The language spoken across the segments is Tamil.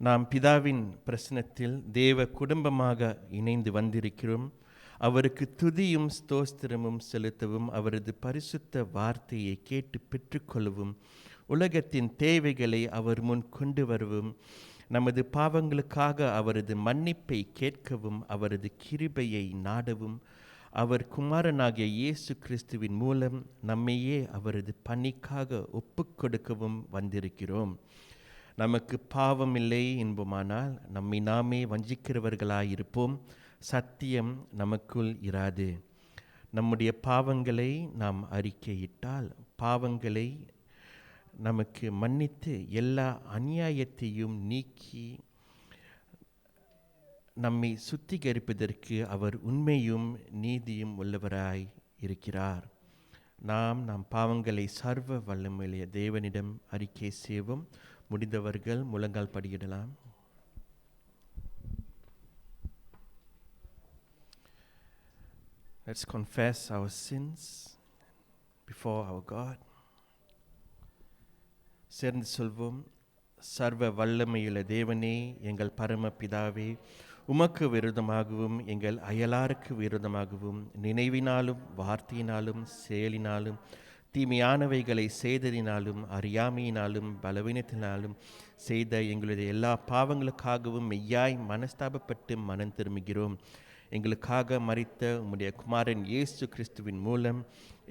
நாம் பிதாவின் பிரசன்னத்தில் தேவ குடும்பமாக இணைந்து வந்திருக்கிறோம். அவருக்கு துதியும் ஸ்தோத்திரமும் செலுத்தவும், அவரது பரிசுத்த வார்த்தையை கேட்டு பெற்றுக்கொள்ளவும், உலகத்தின் தேவைகளை அவர் முன் கொண்டு வரவும், நமது பாவங்களுக்காக அவரது மன்னிப்பை கேட்கவும், அவரது கிருபையை நாடவும், அவர் குமாரனாகிய இயேசு கிறிஸ்துவின் மூலம் நம்மையே அவரது பணிக்காக ஒப்புக்கொடுக்கவும் வந்திருக்கிறோம். நமக்கு பாவம் இல்லை என்போமானால் நம்மை நாமே வஞ்சிக்கிறவர்களாயிருப்போம். சத்தியம் நமக்குள் இராது. நம்முடைய பாவங்களை நாம் அறிக்கையிட்டால் பாவங்களை நமக்கு மன்னித்து எல்லா அநியாயத்தையும் நீக்கி நம்மை சுத்திகரிப்பதற்கு அவர் உண்மையும் நீதியும் உள்ளவராய் இருக்கிறார். நம் பாவங்களை சர்வ வல்லமையுள்ள தேவனிடம் அறிக்கை செய்வோம். முடிந்தவர்கள் முழங்கால் படியிடலாம். Let's confess our sins before our God. சேர்ந்து சொல்வோம். சர்வ வல்லமையுள்ள தேவனே, எங்கள் பரம பிதாவே, உமக்கு விரோதமாகவும் எங்கள் அயலாருக்கு விரோதமாகவும் நினைவினாலும் வார்த்தையினாலும் செயலினாலும் தீமையானவைகளை செய்ததினாலும் அறியாமையினாலும் பலவீனத்தினாலும் செய்த எங்களுடைய எல்லா பாவங்களுக்காகவும் மெய்யாய் மனஸ்தாபப்பட்டு மனம் திரும்புகிறோம். எங்களுக்காக மரித்த உம்முடைய குமாரன் இயேசு கிறிஸ்துவின் மூலம்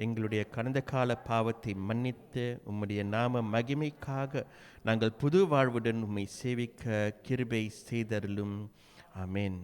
எங்களுடைய கடந்த கால பாவத்தை மன்னித்து உம்முடைய நாம மகிமைக்காக நாங்கள் புது வாழ்வுடன் உம்மை சேவிக்க கிருபை செய்தருளும். ஆமென்.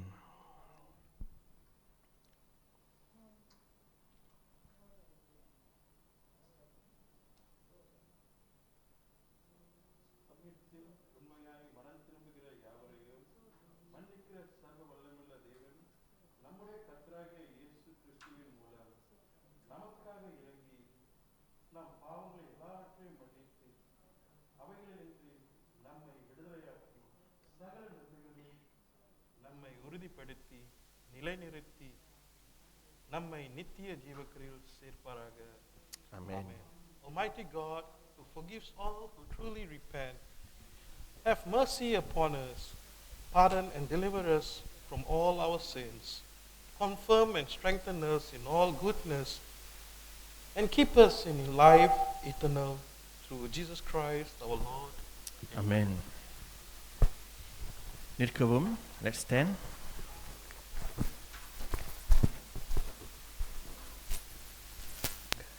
நம்மை உறுதிப்படுத்தி நிலைநிறுத்தி நம்மை நித்திய ஜீவக்கிரியில் சேர்ப்பாராக. Amen. Almighty God, who forgives all who truly repent, have mercy upon us, pardon and deliver us from all our sins, confirm and strengthen us in all goodness, and keep us in life eternal through Jesus Christ our Lord. Amen. நிற்கவும். Let's stand.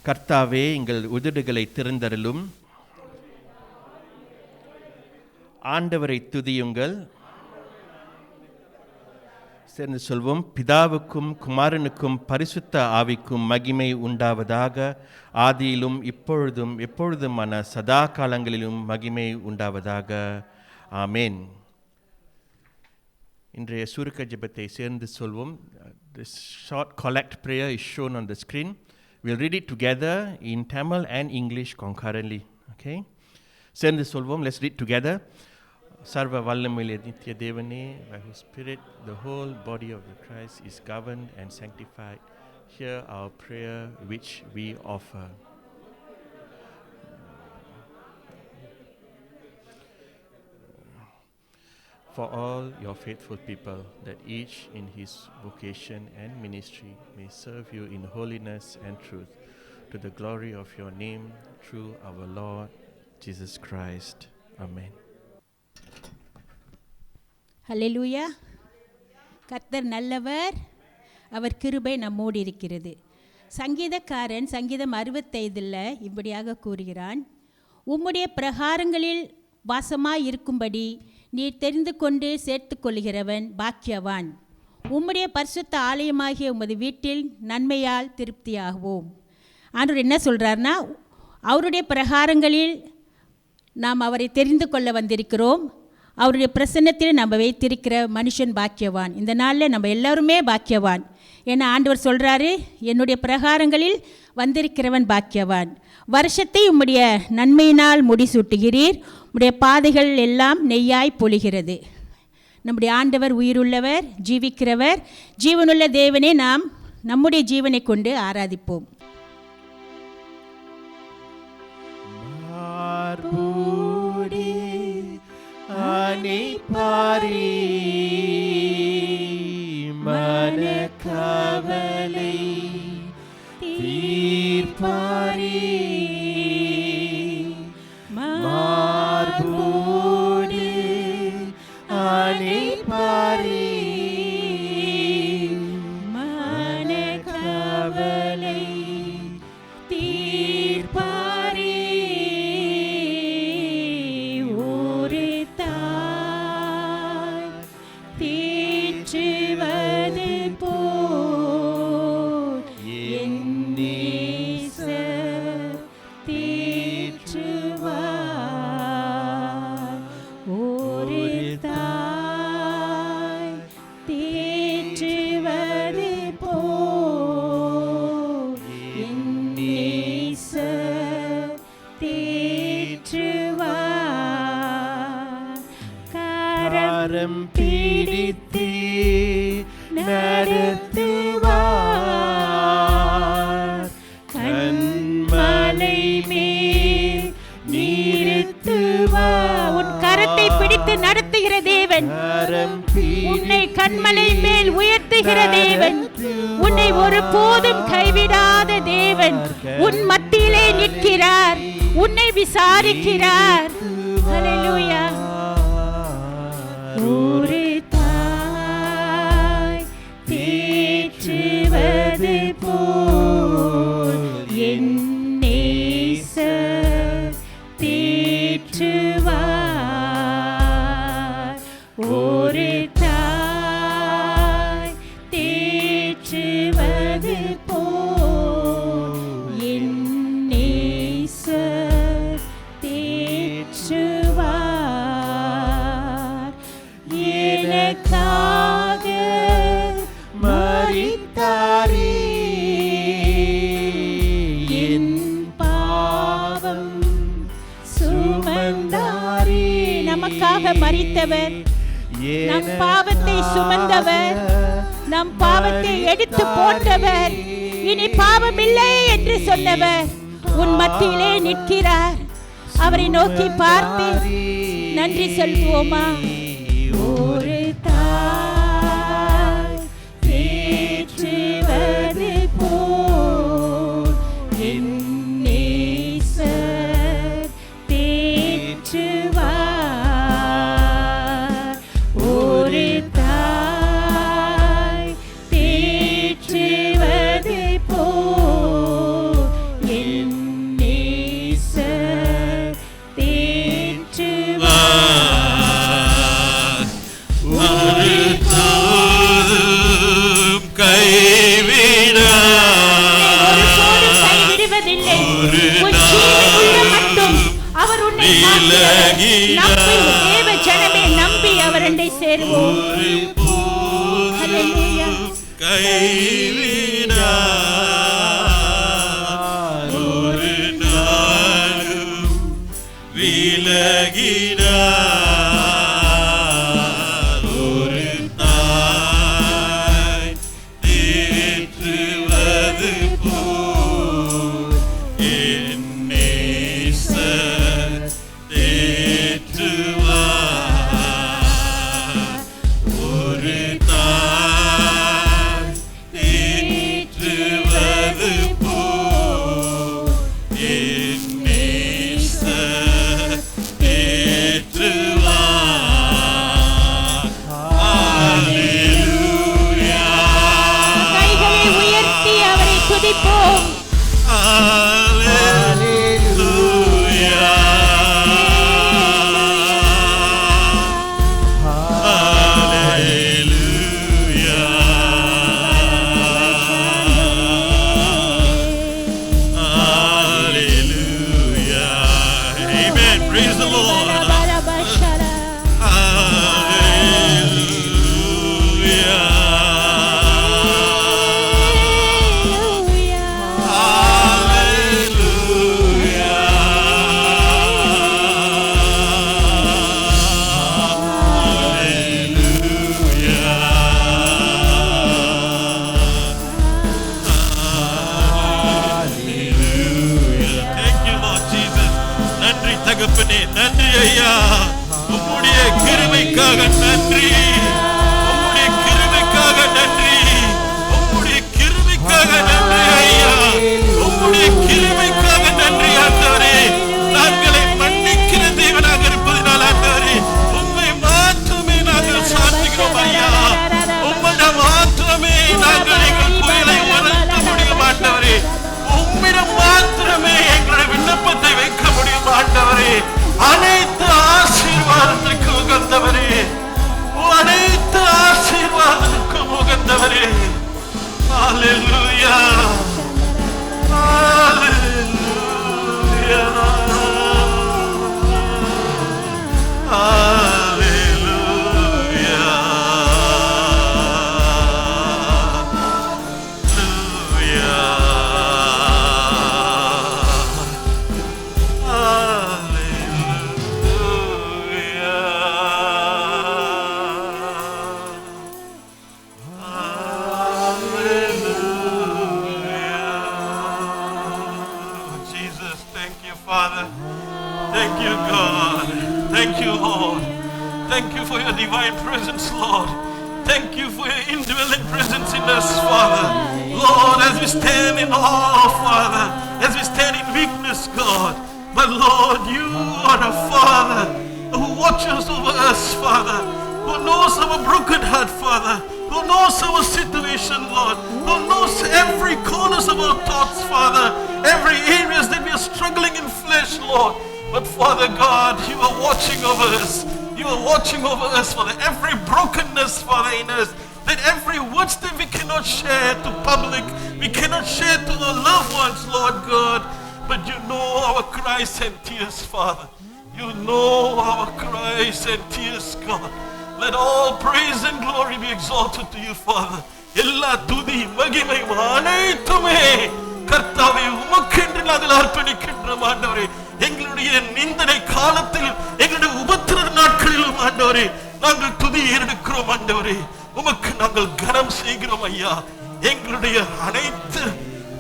கர்த்தாவே, எங்கள் உதடுகளை திறந்தருளும். ஆண்டவரை துதியுங்கள். சேர்ந்து சொல்வோம். பிதாவுக்கும் குமாரனுக்கும் பரிசுத்த ஆவிக்கும் மகிமை உண்டாவதாக. ஆதியிலும் இப்பொழுதும் எப்பொழுதுமான சதா காலங்களிலும் மகிமை உண்டாவதாக. ஆமேன். இன்றைய சுருக்க ஜெபத்தை சேர்ந்து சொல்வோம். This short collect prayer is shown on the screen. We'll read it together in Tamil and English concurrently. Okay? சேர்ந்து சொல்வோம். Let's read together. Sarva Vallamile Nitya Devane, by whose spirit the whole body of the Christ is governed and sanctified. Hear our prayer which we offer. For all your faithful people, that each in his vocation and ministry may serve you in holiness and truth, to the glory of your name, through our Lord Jesus Christ. Amen. ஹல்லேலூயா. கர்த்தர் நல்லவர், அவர் கிருபை நம்மோடு இருக்கிறது. சங்கீதக்காரன் சங்கீதம் 65 இப்படியாக கூறுகிறான். உம்முடைய பிரகாரங்களில் வாசமாய் இருக்கும்படி நீர் தெரிந்து கொண்டு சேர்த்து கொள்கிறவன் பாக்கியவான். உம்முடைய பரிசுத்த ஆலயமாகிய உமது வீட்டில் நன்மையால் திருப்தியாகுவோம். ஆண்டவர் என்ன சொல்கிறார்னா, அவருடைய பிரகாரங்களில் நாம் அவரை தெரிந்து கொள்ள வந்திருக்கிறோம். அவருடைய பிரசன்னத்தில் நம்ம வைத்திருக்கிற மனுஷன் பாக்கியவான். இந்த நாளில் நம்ம எல்லோருமே பாக்கியவான். ஏன்னா ஆண்டவர் சொல்கிறாரு, என்னுடைய பிரகாரங்களில் வந்திருக்கிறவன் பாக்கியவான். வருஷத்தை உம்முடைய நன்மையினால் முடிசூட்டுகிறீர், உம்முடைய பாதைகள் எல்லாம் நெய்யாய் பொழிகிறது. நம்முடைய ஆண்டவர் உயிருள்ளவர், ஜீவிக்கிறவர். ஜீவனுள்ள தேவனை நாம் நம்முடைய ஜீவனை கொண்டு ஆராதிப்போம். அணைப்பாரே மனக்கவலை தீர்ப்பாரே மார்போடு அணைப்பாரே மனக்கவலை தீர்ப்பாரே ஒரு தாய் தேற்றுவது போல் என் நேசர் தேற்றுவார். ஒரு தாய் தேற்றுவது போல் என் நேசர் தேற்றுவார். கரம் பிடித்து நடத்துவார் கண்மலை மேல் நிறுத்துவார். உன் கரத்தை பிடித்து நடத்துகிற தேவன், உன்னை கண்மலை மேல் உயர்த்துகிற தேவன், உன்னை ஒருபோதும் கைவிடாத தேவன் உன் மத்தியிலே நிற்கிறார், உன்னை விசாரிக்கிறார். ஹல்லேலூயா. ஒரு தாய் தேற்றுவது போல் என் நேசர் தேற்றுவார். ஒரு தாய் தேற்றுவது போல் என் நேசர் தேற்றுவார். எனக்காக மரித்தாரே என் பாவம் சுமந்தாரே. நமக்காக மரித்தவர், நம் பாவத்தை சுமந்தவர், நம் பாவத்தை எடுத்து போட்டவர், இனி பாவம் இல்லை என்று சொன்னவர் உன் மத்தியிலே நிற்கிறார். அவரை நோக்கி பார்த்து நன்றி சொல்வோமா? ஒரு தாய் தேற்றுவது போல் என் நேசர் தேற்றுவார். ஒரு தாய் தேற்றுவது போல் என் நேசர் தேற்றுவார். கைவிடுவதில்லை. உன் ஜீவன் உள்ள மட்டும் அவர் உன்னை காக்கிறார். நம்பி தேவ ஜனமே, நம்பி அவர் அண்டை சேருவோம். ஹல்லேலூயா. ஒரு நாளும் விலகினார். ஒரு தாய் தேற்றுவது போல் என் நேசர் தேற்றுவார். ஒரு தாய் தேற்றுவது போல் என் நேசர் தேற்றுவார். அல்லேலூயா. கைகளை உயர்த்தி அவரை துதிப்போம். அல்லேலூயா. அல்லேலூயா. Hallelujah. Amen. Praise the Lord. Hallelujah. கிருபைக்காக நன்றி, உம்முடைய கிருபைக்காக நன்றி, உம்முடைய கிருபைக்காக நன்றி ஐயா, உம்முடைய கிருபைக்காக நன்றி ஆண்டவரே. நாங்களை மன்னிக்கிற தேவனாக இருப்பதினால் ஆண்டவரே உம்மை மாற்றமே நாங்கள் சார்ந்துகிறோம் ஐயா. உம்மிடம் மாற்றமே நாங்கள் எங்கள் புயலை உணர்த்த முடியும் ஆண்டவரே. உம்மிடம் மாத்திரமே எங்களுடைய விண்ணப்பத்தை வைக்க முடியும் ஆண்டவரே. அனைத்து ஆசீர்வாதத்திற்கு உகந்தவரே, அனைத்து ஆசீர்வாதத்திற்கு உகந்தவரே. ஹல்லேலூயா, ஹல்லேலூயா, ஹல்லேலூயா, Jesus, thank you, Father. Thank you, God. Thank you, Lord. Thank you for your divine presence, Lord. Thank you for your indwelling presence in us, Father. Lord, as we stand in awe, Father, as we stand in weakness, God, but Lord, you are a Father who watches over us, Father, who knows our broken heart, Father, who knows our situation, Lord, who knows every corners of our thoughts, Father, every areas that we are struggling in flesh, Lord. But Father God, you are watching over us. You are watching over us, Father. Every brokenness, Father, in us, that every words that we cannot share to public, we cannot share to the loved ones, Lord God. But you know our cries and tears, Father. You know our cries and tears, God. Let all praise and glory be exalted to you, Father. எல்லா துதி மகிமை அனைத்துமே கர்த்தாவே உமக்கென்று நாங்கள் அர்ப்பணிக்கின்றோம் ஆண்டவரே. எங்களுடைய நிந்தனை காலத்தில், எங்களுடைய உபத்திர நாட்களிலும் ஆண்டவரே நாங்கள் துதி எடுக்கிறோம் ஆண்டவரே. உமக்கு நாங்கள் கனம் செய்கிறோம் ஐயா. எங்களுடைய அனைத்து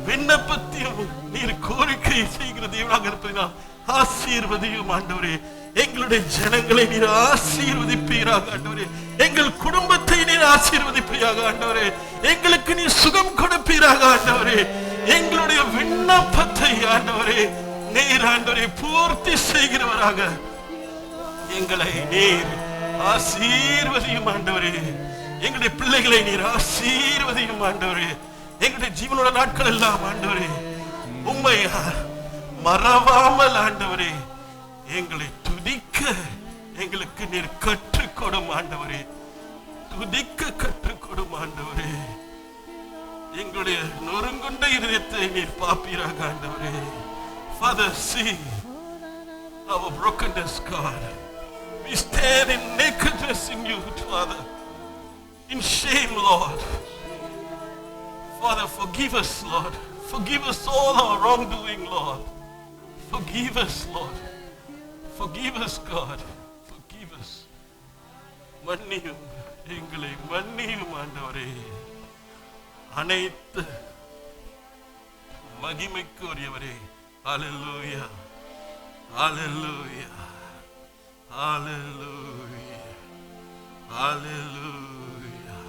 விண்ணப்பத்தையும் நீர் கோரிக்கை செய்கிற தேவனாக இருப்பதினால் ஆசீர்வதியும் ஆண்டவரே. எங்களுடைய ஜனங்களை நீர் ஆசீர்வதிப்பீராக ஆண்டவரே. எங்கள் குடும்பத்தை நீர் ஆசீர்வதிப்பீராக ஆண்டவரே. எங்களுக்கு நீர் சுகம் கொடுப்பீராக ஆண்டவரே. எங்களுடைய விண்ணப்பத்தை ஆண்டவரே நீர் ஆண்டவரே பூர்த்தி செய்கிறவராக எங்களை நீர் ஆசீர்வதியும் ஆண்டவரே. எங்களுடைய பிள்ளைகளை நீர் ஆசீர்வதியும் ஆண்டவரே. எங்களுடைய ஜீவனோட நாட்கள் எல்லாம் ஆண்டவரே உம்மை மறவாமல் ஆண்டவரே எங்களை துதிக்க எங்களுக்கு நீர் கற்றுக்கொடும் ஆண்டவரே. துதிக்க கற்றுக்கொடும் ஆண்டவரே. எங்களுடைய நொறுங்குண்ட இதயத்தை நீர் பாப்பீராக ஆண்டவரே. Father, see our brokenness, God. We stand in nakedness in you, Father, in shame, Lord. Father, forgive us, Lord. Forgive us all our wrongdoing, Lord. Forgive us, Lord. Forgive us, God. Forgive us. மன்னியும் எங்களை மன்னியும் ஆண்டவரே. அனைத்து மகிமைக்கு உரியவரே. Hallelujah. Hallelujah. Hallelujah. Hallelujah.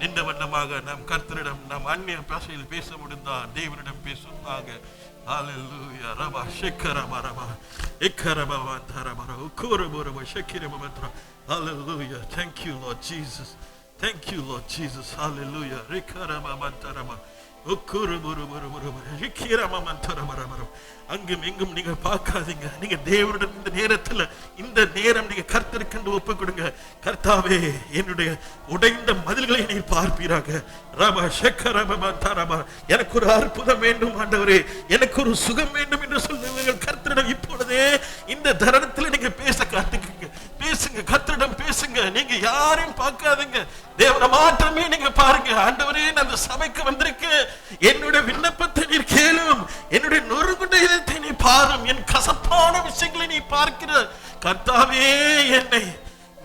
இந்த வண்ணமாக நாம் கர்த்தரிடம் நாம் அந்நிய பாஷையில் பேச முடிந்தால் தேவனிடம் பேசுவாங்க. Hallelujah. Raba shekaraba raba ekaraba vantaraba ukuraba shekiraba vantra. Hallelujah. Thank you, Lord Jesus. Thank you, Lord Jesus. Hallelujah. Rekaraba vantaraba அங்கும் எங்கும் நீங்க பார்க்காதீங்க. நீங்க தேவனுடன் இந்த நேரத்தில் இந்த நேரம் நீங்க கர்த்தருக்கு ஒப்பு கொடுங்க. கர்த்தாவே என்னுடைய உடைந்த மதில்களை நீர் பார்ப்பீராக. ரபா ஷக்கரபா தரபா எனக்கு ஒரு அற்புதம் வேண்டும் ஆண்டவரே, எனக்கு ஒரு சுகம் வேண்டும் என்று சொல்லுங்கள். கர்த்தரிடம் இப்பொழுதே இந்த தருணத்தில் நீங்க பேச காத்துக்குங்க. பேசுங்க, கர்த்தரிடம் பேசுங்க. நீங்க யாரையும் பார்க்காதீங்க, தேவனை மாற்றமே நீங்க பாருங்க. ஆண்டவரே நான் அந்த சபைக்கு வந்திருக்கேன், என்னுடைய விண்ணப்பத்தை நீர் கேளும், என்னுடைய நொறுங்குண்ட இதயத்தை நீ பாரும், என் கசப்பான விஷயங்களை நீ பார்க்கிற கர்த்தாவே என்னை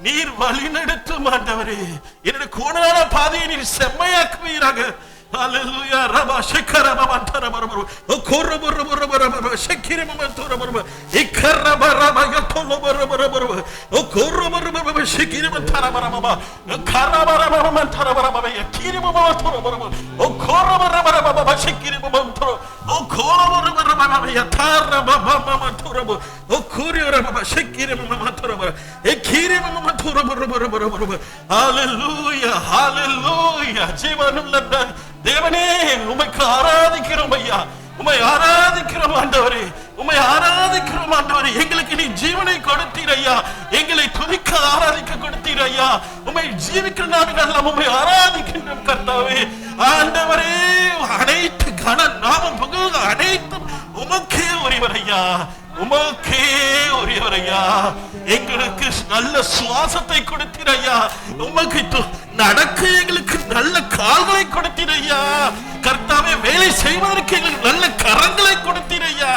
நீர் வழி நடத்தும் ஆண்டவரே. என்னுடைய கோணலான பாதையை நீர் செம்மையாக்குவீராக. Hallelujah. Rabba shekara mamantara barabara. Okoro barabara barabara. Shekire mamantora barabara. Ikara baraba yatolo barabara barabara. Okoro barabara. Shekire mamantara barabara. Kara barabara mamantara barabara. Yakire mamantora barabara. Okoro barabara barabara. Shekire mamantora. Okoro barabara barabara. Yatara barabara mamantora barabara. Okoro barabara. Shekire mamantora barabara. Ekire mamantora barabara barabara. Hallelujah. Hallelujah. ஜீவனுள்ள தேவனே உம்மைக்கு ஆராதிக்கிறோம் ஐயா. உம்மை ஆராதிக்கிறோம் ஆண்டவரே. உம்மை ஆராதிக்கிறோம் ஆண்டவரே. எங்களுக்கு நீ ஜீவனை கொடுத்தீர் ஐயா. எங்களை துதிக்க ஆராதிக்க கொடுத்தீர் ஐயா. உம்மை ஜீவிக்கிற நாடுகள் எல்லாம் உம்மை ஆராதிக்கின்றோம் கர்த்தாவே. ஆண்டவரே அனைத்து கன நாமம் புகழ் அனைத்தும் உமக்கே உரியவர் ஐயா. உமக்கே உரியவர் ஐயா. எங்களுக்கு நல்ல சுவாசத்தை கொடுத்தீர் ஐயா. உமக்கு நடக்க எங்களுக்கு நல்ல கால்களை கொடுத்தீர் ஐயா. கர்த்தாவே வேலை செய்வதற்கு எங்களுக்கு நல்ல கரங்களை கொடுத்தீர் ஐயா.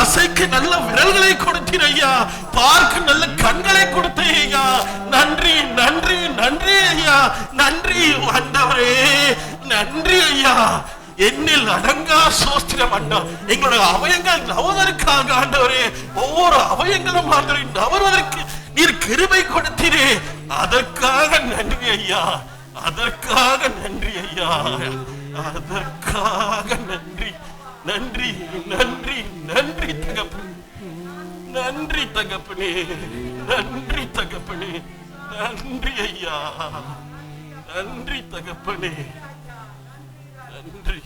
அசைக்கு நல்ல விரல்களை கொடுத்தீர் ஐயா. பார்க்க நல்ல கண்களை கொடுத்தீர் ஐயா. நன்றி நன்றி நன்றி ஐயா. நன்றி ஆண்டவரே. நன்றி ஐயா. என்னில் அடங்கா சோஸ்திரம் அண்டா. எங்களுடைய அவயங்கள் நவதற்காக ஆண்டவரே, ஒவ்வொரு அவயங்களும் ஆண்டவரே நவருவதற்கு நீர் கிருபை கொடுத்தீரே. அதற்காக நன்றி ஐயா. அதற்காக நன்றி ஐயா. அதற்காக நன்றி நன்றி நன்றி நன்றி தகப்பனே. நன்றி தகப்பனே. நன்றி தகப்பனே. நன்றி ஐயா. நன்றி தகப்பனே. நன்றி.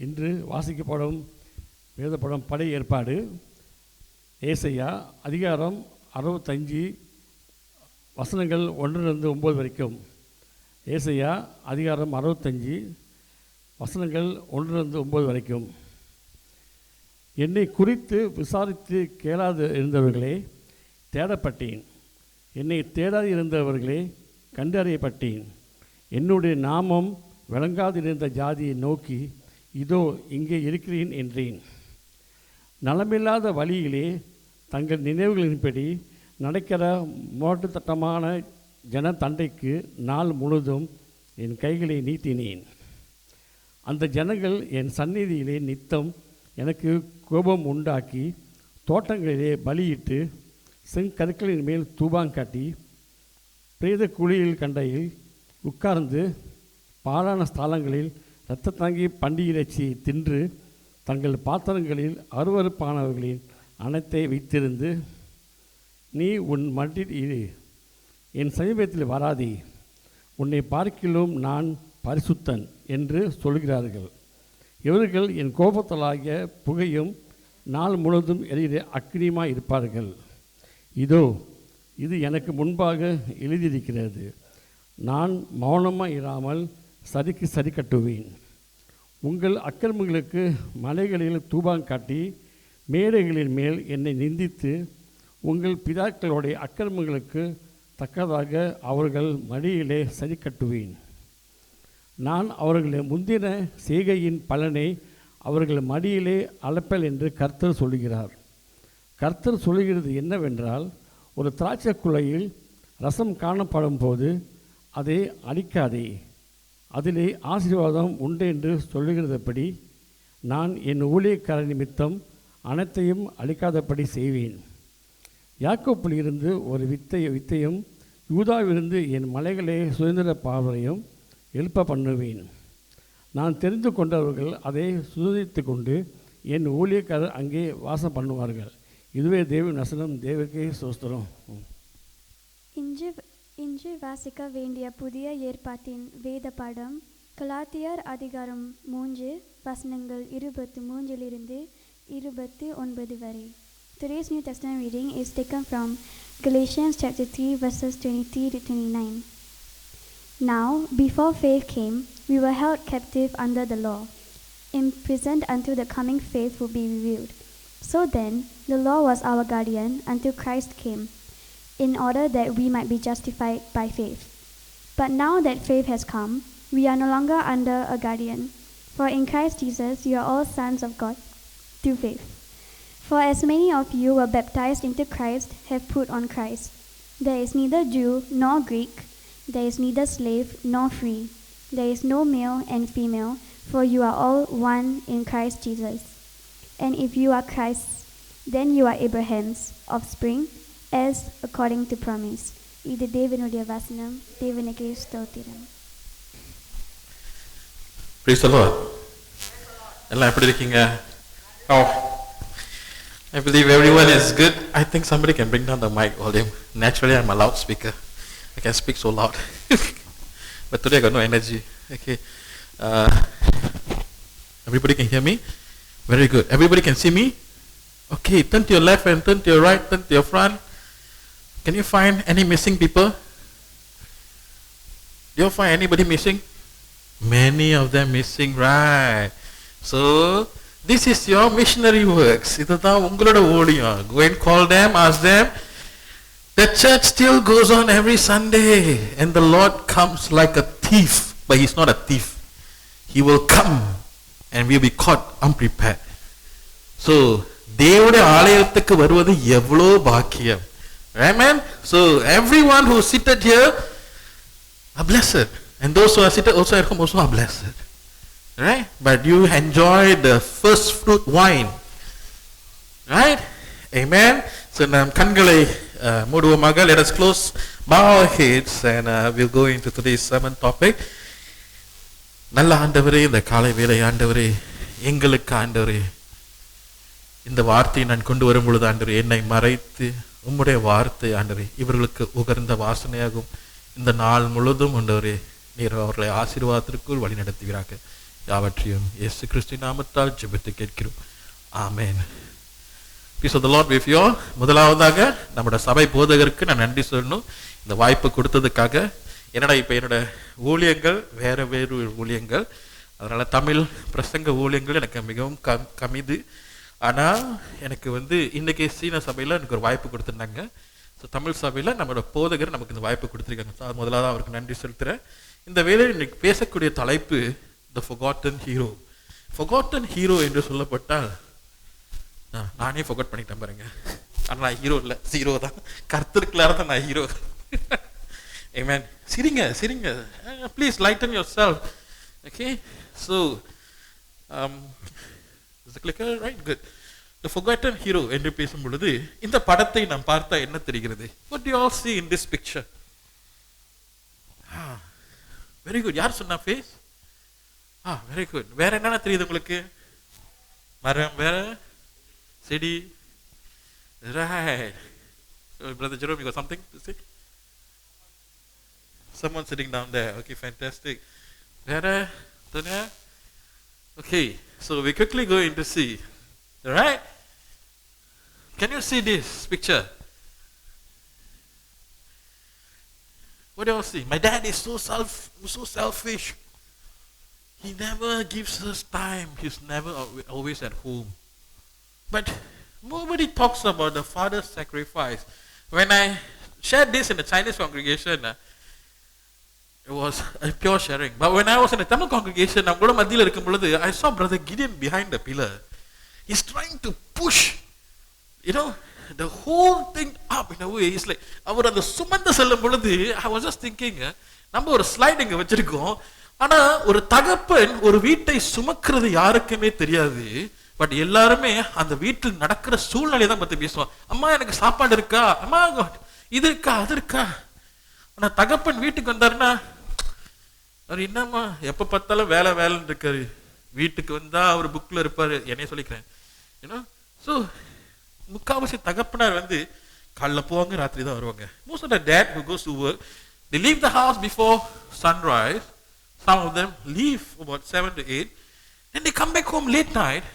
இன்று வாசிக்கப்படும் வேதப்படும் படை ஏற்பாடு ஏசாயா அதிகாரம் 65 வசனங்கள் 1-9 வரைக்கும். ஏசாயா அதிகாரம் 65 வசனங்கள் 1-9 வரைக்கும். என்னை குறித்து விசாரித்து கேளாது இருந்தவர்களே தேடப்பட்டேன். என்னை தேடாது இருந்தவர்களே கண்டறியப்பட்டேன். என்னுடைய நாமம் விளங்காதிருந்த ஜாதியை நோக்கி இதோ இங்கே இருக்கிறேன் என்றேன். நலமில்லாத வழியிலே தங்கள் நினைவுகளின்படி நடக்கிற மோட்டுத்தட்டமான ஜனத்தண்டைக்கு நாள் முழுதும் என் கைகளை நீட்டினேன். அந்த ஜனங்கள் என் சந்நிதியிலே நித்தம் எனக்கு கோபம் உண்டாக்கி தோட்டங்களிலே பலியிட்டு செங்கற்களின் மேல் தூபாங்காட்டி பிரேத குழியில் கண்டையில் உட்கார்ந்து பாழான ஸ்தலங்களில் இரத்த தாங்கி பண்டி இறைச்சி தின்று தங்கள் பாத்திரங்களில் அருவருப்பானவர்களின் அனைத்தை வைத்திருந்து நீ உன் மட்டில் இரு, என் சமீபத்தில் வராதே, உன்னை பார்க்கிலும் நான் பரிசுத்தன் என்று சொல்கிறார்கள். இவர்கள் என் கோபத்தலாகிய புகையும் நாள் முழுவதும் எரிகிற அக்கினியுமாய் இருப்பார்கள். இதோ இது எனக்கு முன்பாக எழுதியிருக்கிறது. நான் மௌனமாக இராமல் சரிக்கு சரி கட்டுவேன். உங்கள் அக்கிரமங்களுக்கு மலைகளில் தூபாங்காட்டி மேடைகளின் மேல் என்னை நிந்தித்து உங்கள் பிதாக்களுடைய அக்கிரமங்களுக்கு தக்கதாக அவர்கள் மடியிலே சரி கட்டுவேன். நான் அவர்களை முந்தின செய்கையின் பலனை அவர்கள் மடியிலே அளப்பல் என்று கர்த்தர் சொல்கிறார். கர்த்தர் சொல்கிறது என்னவென்றால், ஒரு திராட்சை குலையில் ரசம் காணப்படும் போது அதை அடிக்காதே, அதிலே ஆசீர்வாதம் உண்டு என்று சொல்லுகிறதுபடி நான் என் ஊழியக்காரர் நிமித்தம் அனைத்தையும் அழிக்காதபடி செய்வேன். யாக்கோப்பில் இருந்து ஒரு வித்தையும் யூதாவிலிருந்து என் மலைகளை சுதந்திர பாவரையும் எழுப்ப பண்ணுவேன். நான் தெரிந்து கொண்டவர்கள் அதை சுதந்திரித்து கொண்டு என் ஊழியக்காரர் அங்கே வாசம் பண்ணுவார்கள். இதுவே தேவன் வசனம். தேவனுக்கே ஸ்தோத்திரம். இன்று வாசிக்க வேண்டிய புதிய ஏற்பாட்டின் வேத பாடம் கலாத்தியர் அதிகாரம் 3 வசனங்கள் 23 29 வரை. Today's New Testament reading is taken from Galatians chapter 3 verses 23 to 29. Now, before faith came, we were held captive under the law, imprisoned until the coming faith would be revealed. So then, the law was our guardian until Christ came, in order that we might be justified by faith. But now that faith has come, we are no longer under a guardian. For in Christ Jesus you are all sons of God through faith. For as many of you were baptized into Christ have put on Christ. There is neither Jew nor Greek, there is neither slave nor free, there is no male and female, for you are all one in Christ Jesus. And if you are Christ's, then you are Abraham's offspring, as according to promise. இது தேவனுடைய வசனம். தேவனுக்கே ஸ்தோத்திரம். Praise the Lord. எல்லாம் எப்படி இருக்கீங்க? Oh, I believe everyone is good. I think somebody can bring down the mic volume. Naturally, I'm a loudspeaker. I can speak so loud. But today I got no energy. Okay. Everybody can hear me? Very good. Everybody can see me? Okay, turn to your left and turn to your right, turn to your front. Can you find any missing people? Do you find anybody missing? Many of them missing, right? So, this is your missionary works. இதுதான் உங்களோட ஊழியம். Go and call them, ask them. The church still goes on every Sunday, and the Lord comes like a thief, but He's not a thief. He will come, and we will be caught unprepared. So, தேவனுடைய ஆலயத்துக்கு வருவது எவ்வளோ பாக்கியம். Amen. So, everyone who is seated here are blessed, and those who are seated also at home also are blessed. Right? But you enjoy the first fruit wine. Right? Amen. So நாம் கண்களை மூடுவோமாக. Let us close, bow our heads, and we'll go into today's sermon topic. நல்ல ஆண்டவரே, இந்த காலை வேளை ஆண்டவரே, எங்களுக்கு ஆண்டவரே, இந்த வார்த்தையை நான் கொண்டு வரும் பொழுது ஆண்டவரே, என்னை மறைத்து உம்முடைய வார்த்தை ஆண்டவரே இவர்களுக்கு உகர்ந்த வாசனையாகும். இந்த நாள் முழுதும் ஆண்டவரே நீர் அவர்களை ஆசீர்வாதத்திற்குள் வழி நடத்துவீராக. யாவற்றையும் இயேசு கிறிஸ்து நாமத்தால் ஜெபித்து கேட்கிறோம். ஆமென். Peace of the Lord with you all. முதலாவதாக நம்முடைய சபை போதகருக்கு நான் நன்றி சொல்லணும் இந்த வாய்ப்பு கொடுத்ததுக்காக. என்னடா இப்போ என்னோட ஊழியங்கள் வேறு ஊழியங்கள், அதனால் தமிழ் பிரசங்க ஊழியங்கள் எனக்கு மிகவும் கம்மிது. ஆனால் எனக்கு இன்றைக்கி சீன சபையில் எனக்கு ஒரு வாய்ப்பு கொடுத்துருந்தாங்க. ஸோ தமிழ் சபையில் நம்மளோட போதகர் நமக்கு இந்த வாய்ப்பு கொடுத்துருக்காங்க. ஸோ அது முதலாவது அவருக்கு நன்றி செலுத்துகிறேன். இந்த வேளையில் இன்றைக்கி பேசக்கூடிய தலைப்பு த forgotten hero. forgotten hero என்று சொல்லப்பட்டால் நானே forgot பண்ணிட்டேன் பாருங்க. ஆனால் நான் ஹீரோ இல்லை, ஜீரோ தான். கர்த்தருக்குள்ளார தான் நான் ஹீரோ. Amen. சிரிங்க சிரிங்க. Please lighten yourself. Okay. So is the clicker right? Good. The forgotten hero என்று பேசும் பொழுது இந்த படத்தை நாம் பார்த்தா என்ன தெரிகிறது? What do you all see in this picture? Very good. யார் சொன்னா ஃபேஸ்? Very good. வேற என்னென்ன தெரியுது உங்களுக்கு? மரம், வேற செடி. Right. Brother Jerome, you got something to say? Someone sitting down there. Okay, fantastic. வேற Tanya? Okay, so we quickly go into see. Alright? Can you see this picture? What do you all see? My dad is so selfish. He never gives us time. He's never always at home. But nobody talks about the father's sacrifice. When I shared this in the Chinese congregation, it was a pure sharing. But when I was in the Tamil congregation, I saw Brother Gideon behind the pillar. He's trying to push, the whole thing up in a way. He's like, I was just thinking, number ஒரு ஸ்லைட் இங்கே வச்சிருக்கோம். ஆனா ஒரு தகப்பன் ஒரு வீட்டை சுமக்கிறது யாருக்குமே தெரியாது. பட் எல்லாருமே அந்த வீட்டில் நடக்கிற சூழ்நிலை தான் பத்தி பேசுவான். அம்மா எனக்கு சாப்பாடு இருக்கா, அம்மா இது இருக்கா, அது இருக்கா. ஆனா தகப்பன் வீட்டுக்கு வந்தாருன்னா அவர் என்னம்மா எப்ப பார்த்தாலும் வேலை வேலைன்னு இருக்காரு. வீட்டுக்கு வந்தா அவர் புக்ல இருப்பாரு. என்னைய சொல்லிக்கிறேன். ஏன்னா ஸோ முக்காவாசி தகப்பனார் வந்து காலைல போவாங்க, ராத்திரி தான் வருவாங்க. Most of the dad who goes to work, they leave the house before sunrise. Some of them leave about 7 to 8, and they come back home late night.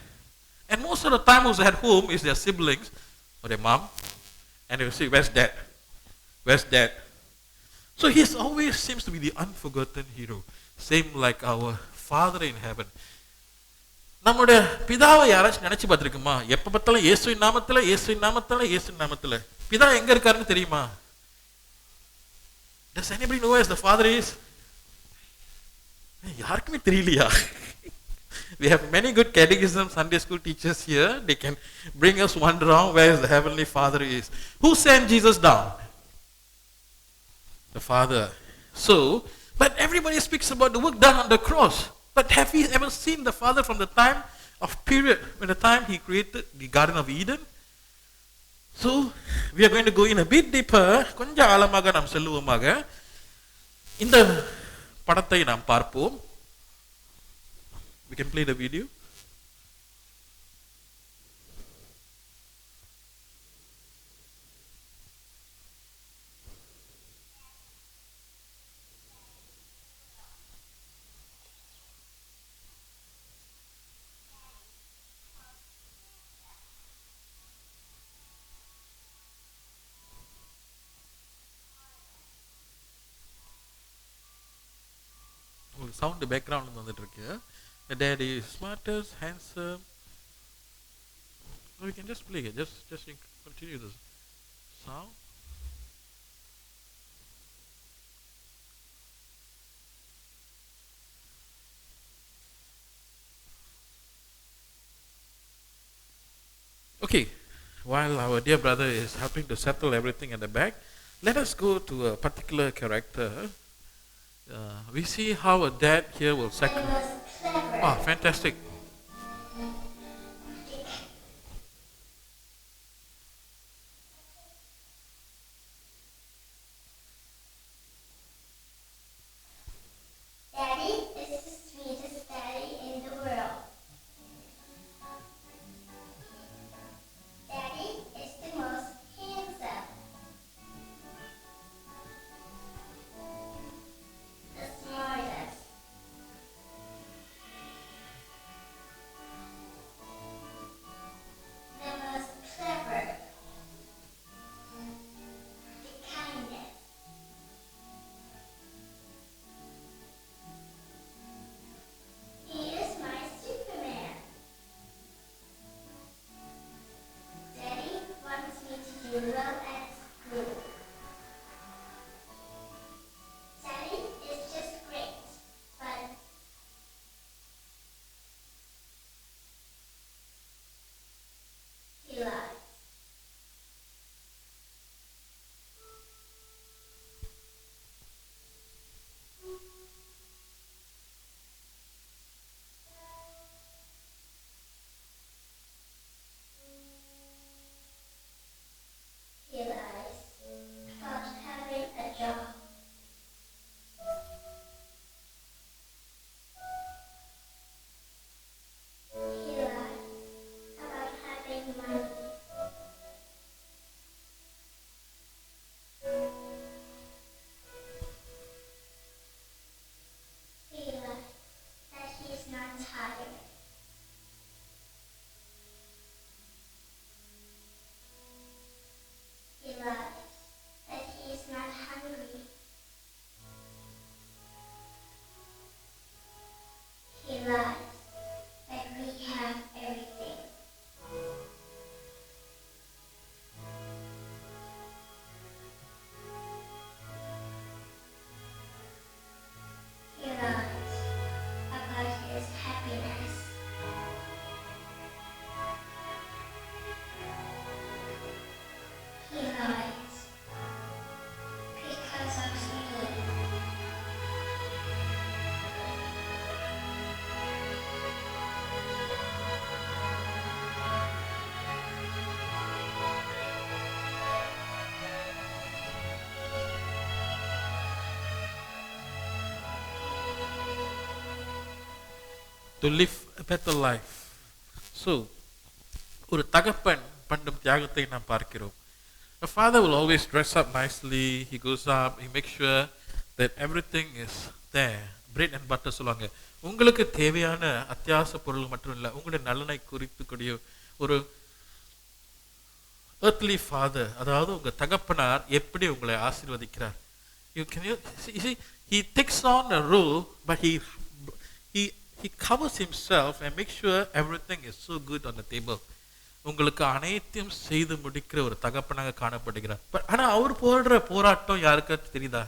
And most of the time who's at home is their siblings or their mom, and they will say, "Where's dad? Where's dad?" So he always seems to be the unforgotten hero, same like our Father in heaven. நம்முடைய பிதாவை யாராச்சும் நினைச்சு பார்த்திருக்குமா? எப்ப பார்த்தாலும் இயேசுவின் நாமத்துல, இயேசுவின் நாமத்துல, இயேசுவின் நாமத்துல. பிதா எங்க இருக்காருன்னு தெரியுமா? Does anybody know where the Father is? யாருக்குமே தெரியலையா? We have many good catechism Sunday school teachers here. They can bring us one round where the heavenly Father is. Who sent Jesus down? The Father. So, but everybody speaks about the work done on the cross. But have we ever seen the Father from the time of period, when the time he created the Garden of Eden? So, we are going to go in a bit deeper. கொஞ்சம் ஆழமாக நாம் செல்லுவோமாக. இந்த படத்தை நாம் பார்ப்போம். We can play the video. Sound background வந்துட்டு இருக்கு. The dad is smartest, handsome. We can just play it. Just continue this sound. Okay, while our dear brother is helping to settle everything at the back, let us go to a particular character. We see how a dad here will sacrifice. Oh, fantastic. Daddy is the sweetest daddy in the world. Daddy is the most handsome. The smartest. to live a better life. So, ஒரு தகப்பன் பண்ணும் தியாகத்தை நாம் பார்க்கிறோம். A father will always dress up nicely. He goes up, he makes sure that everything is there. Bread and butter சொல்லுவாங்க. உங்களுக்கு தேவையான அத்தியாவசிய பொருள் மட்டும் இல்லை, உங்களுடைய நலனை குறித்துக்கூடிய ஒரு earthly father, அதாவது உங்க தகப்பனார் எப்படி உங்களை ஆசீர்வதிக்கிறார். You see, he takes on a role, but he covers himself and makes sure everything is so good on the table. உங்களுக்கு அனைத்தையும் செய்து முடிக்கிற ஒரு தகப்பனாக காணப்படுகிறார். ஆனா அவர் போடுற போராட்டம் யாருக்காச்சும் தெரியுதா?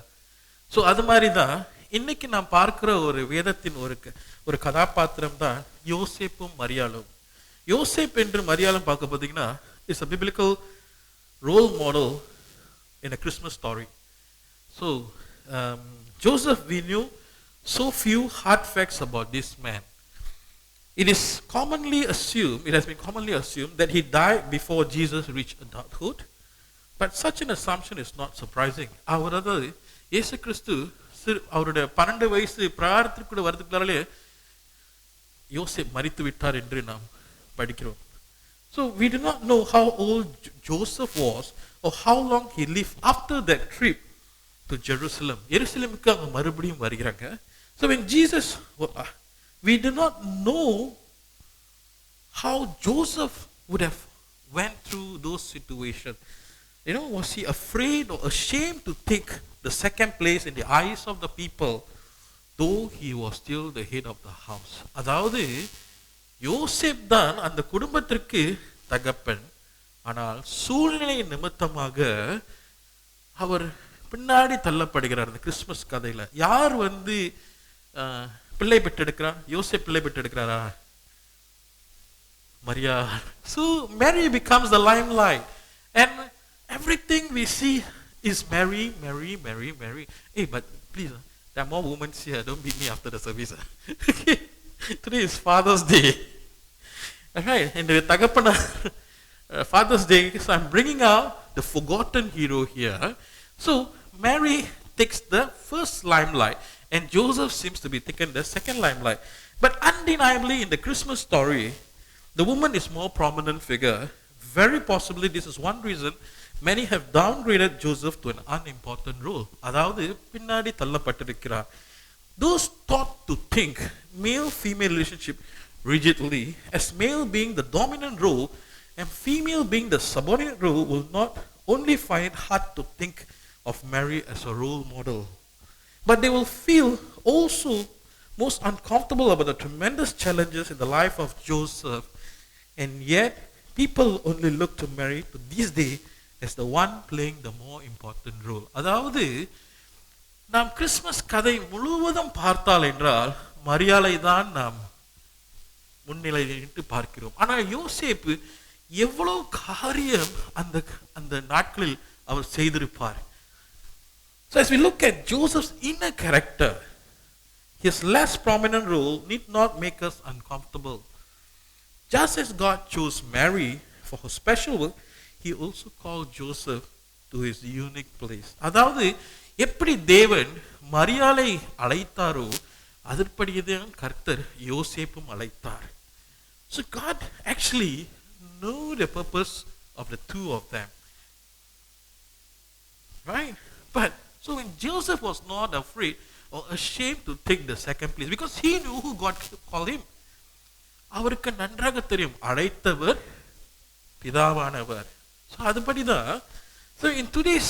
ஸோ அது மாதிரி தான் இன்னைக்கு நாம் பார்க்கிற ஒரு வேதத்தின் ஒரு கதாபாத்திரம் தான் யோசேப்பும் மரியாளும். யோசேப் என்று மரியாளும் பார்க்க பார்த்தீங்கன்னா it's a biblical role model in a Christmas story. So Joseph, we knew so few hard facts about this man. It has been commonly assumed that he died before Jesus reached adulthood, but such an assumption is not surprising. அவரது இயேசு கிறிஸ்து அவருடைய 12 வயசு பிரார்த்தனைக்கு வரதுக்குள்ளாலே யோசேப் மரித்து விட்டார் என்று நாம் படிக்கிறோம். So we do not know how old Joseph was or how long he lived after that trip to Jerusalem. எருசலேமுக்கு அவங்க மறுபடியும் வருகிறாங்க. So when Jesus, we do not know how Joseph would have went through those situations. Was he afraid or ashamed to take the second place in the eyes of the people, though he was still the head of the house? அதாவது யோசேப் தான் அந்த குடும்பத்திற்கு தகப்பன், ஆனால் சூழ்நிலை நிமித்தமாக அவர் பின்னாடி தள்ளப்படுகிறார். அந்த கிறிஸ்துமஸ் கதையில யார் பிள்ளை பெற்றெடுக்கிறார்? யோசேப் பிள்ளை பெற்றெடுக்கிறாரா? Maria. So Mary becomes the limelight, and everything we see is Mary. Hey, but please, there are more women here. Don't beat me after the service. Okay. Today is Father's Day. Alright, and the Tagapana Father's Day, so I'm bringing out the forgotten hero here. So Mary takes the first limelight, and Joseph seems to be taking the second limelight. But undeniably, in the Christmas story, the woman is more prominent figure. Very possibly, this is one reason many have downgraded Joseph to an unimportant role. அதாவது பின்னாடி தள்ளப்பட்டிருக்கிறார். Those taught to think male-female relationship rigidly, as male being the dominant role and female being the subordinate role, will not only find it hard to think of Mary as a role model, but they will feel also most uncomfortable about the tremendous challenges in the life of Joseph. And yet, people only look to Mary to this day as the one playing the more important role. அதாவது நாம் கிறிஸ்மஸ் கதை முழுவதும் பார்த்தால் என்றால் மரியாளை தான் நாம் முன்னிலையிட்டு பார்க்கிறோம். ஆனால் யோசேப்பு எவ்வளவு காரியம் அந்த நாட்களில் அவர் செய்திருப்பார். So as we look at Joseph's inner character, his less prominent role need not make us uncomfortable. Just as God chose Mary for her special work, he also called Joseph to his unique place. அதாவது எப்படி தேவன் மரியாளை அழைத்தாரோ அதன்படியேதான் கர்த்தர் யோசேப்பும் அழைத்தார். So God actually knew the purpose of the two of them. Right? But so when Joseph was not afraid or ashamed to take the second place, because he knew who God called him. அவருக்கு நன்றாக தெரியும் அழைத்தவர் பிதாவானவர். So அதுபடிதான். So in today's,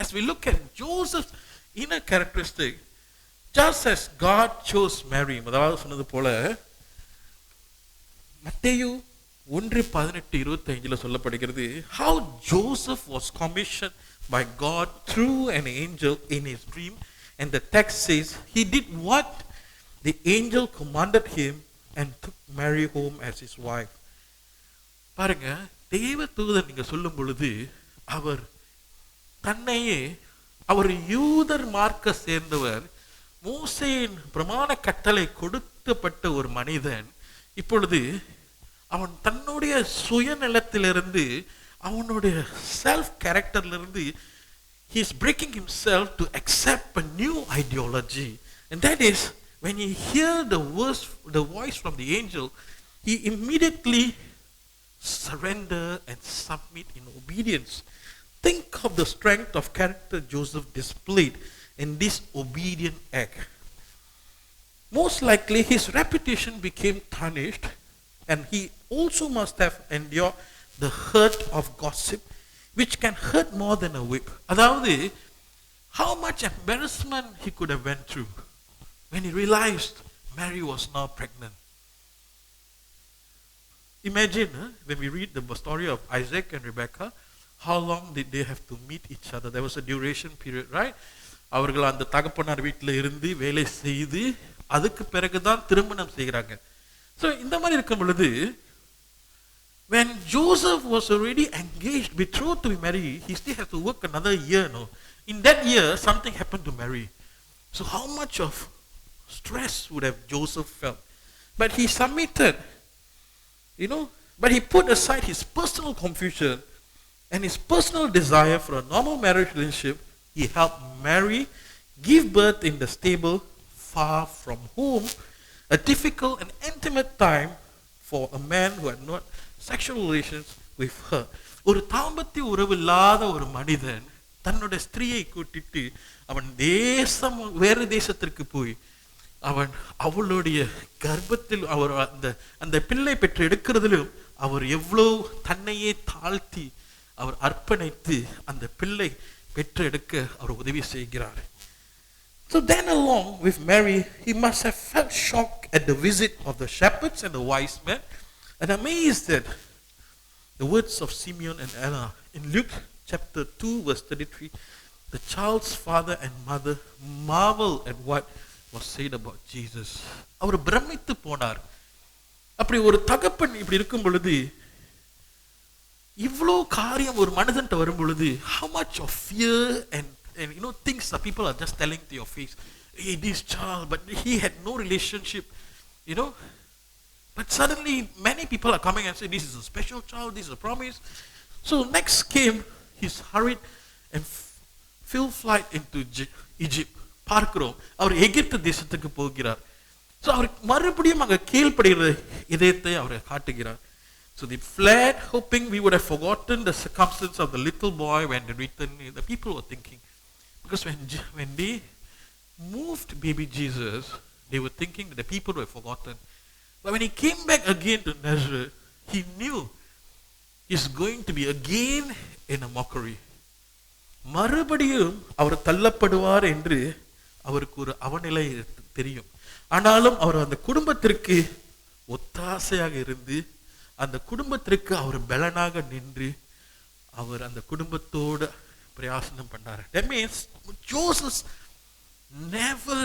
as we look at Joseph's inner characteristic, just as God chose Mary, முதலாவது சொன்னது போல மத்தேயு 1:18-25 சொல்லப்படுகிறது, how Joseph was commissioned by God through an angel in his dream, and the text says he did what the angel commanded him and took Mary home as his wife. பாருங்க, தேவ தூதன் நீங்க சொல்லும் பொழுது அவர் தன்னையே, அவர் யூதர் மார்க்க சேர்ந்தவர், மோசேயின் பிரமாண கட்டளை கொடுக்கப்பட்ட ஒரு மனிதன், இப்பொழுது அவன் தன்னுடைய சுயநலத்திலிருந்து அவனுடைய self கேரக்டர்லிருந்து he is breaking himself to accept a new ideology, and that is when he heard the voice from the angel, he immediately surrender and submit in obedience. Think of the strength of character Joseph displayed in this obedient act. Most likely his reputation became tarnished, and he also must have endured the hurt of gossip, which can hurt more than a whip. Aதாவது, how much embarrassment he could have went through when he realized Mary was now pregnant. Imagine when we read the story of Isaac and Rebecca, how long did they have to meet each other? There was a duration period, right? அவர்கள் அந்த தகப்பனார் வீட்டில் இருந்து வேலை செய்து அதுக்கு பிறகுதான் திருமணம் செய்கிறாங்க. So இந்த மாதிரி இருக்கும் பொழுது, when Joseph was already engaged, betrothed to be married, he still had to work another year. No, in that year something happened to Mary. So how much of stress would have Joseph felt? But he submitted, but he put aside his personal confusion and his personal desire for a normal marriage relationship. He helped Mary give birth in the stable far from home, a difficult and intimate time for a man who had not sexual relations with her. ஒரு தாம்பத்திய உறவு இல்லாத ஒரு மனிதன் தன்னுடைய ஸ்திரியை கூட்டிட்டு அவன் வேறு தேசத்திற்கு போய் அவளுடைய கர்ப்பத்தில் அவர் அந்த பிள்ளை பெற்று எடுக்கிறதிலும் அவர் எவ்வளவு தன்னையே தாழ்த்தி அவர் அர்ப்பணித்து அந்த பிள்ளை பெற்று எடுக்க அவர் உதவி செய்கிறார். So then along with Mary, he must have felt shocked at the visit of the shepherds and the wise men, and amazed at the words of Simeon and Anna. In Luke chapter 2 verse 33, the child's father and mother marveled at what was said about Jesus. அவர் பிரமித்து போனார். அப்படி ஒரு தகப்பன் இப்படி இருக்கும் பொழுது, இவ்வளோ காரியம் ஒரு மனிதன்ட்ட வரும் பொழுது, how much of fear and things that people are just telling to your face, hey, this child, but he had no relationship, but suddenly many people are coming and saying, this is a special child, this is a promise. So next came his hurried and full flight into Egypt. பார்க்கிறோம், அவர் எகிப்து தேசத்துக்கு போகிறார். ஸோ அவர் மறுபடியும் அங்கே கீழ்ப்படுகிற இதயத்தை அவர் காட்டுகிறார். So they fled, hoping we would have forgotten the circumstance of the little boy when they returned. The people were thinking, because when they moved baby Jesus, they were thinking that the people were forgotten. But when he came back again to Nazareth, he knew he's going to be again in a mockery. மறுபடியும் அவர் தள்ளப்படுவார் என்று அவருக்கு ஒரு அவநிலை தெரியும். ஆனாலும் அவர் அந்த குடும்பத்திற்கு ஒத்தாசையாக இருந்து, அந்த குடும்பத்திற்கு அவர் பலனாக நின்று அவர் அந்த குடும்பத்தோடு பிரயாசனம் பண்ணார். That means Joseph never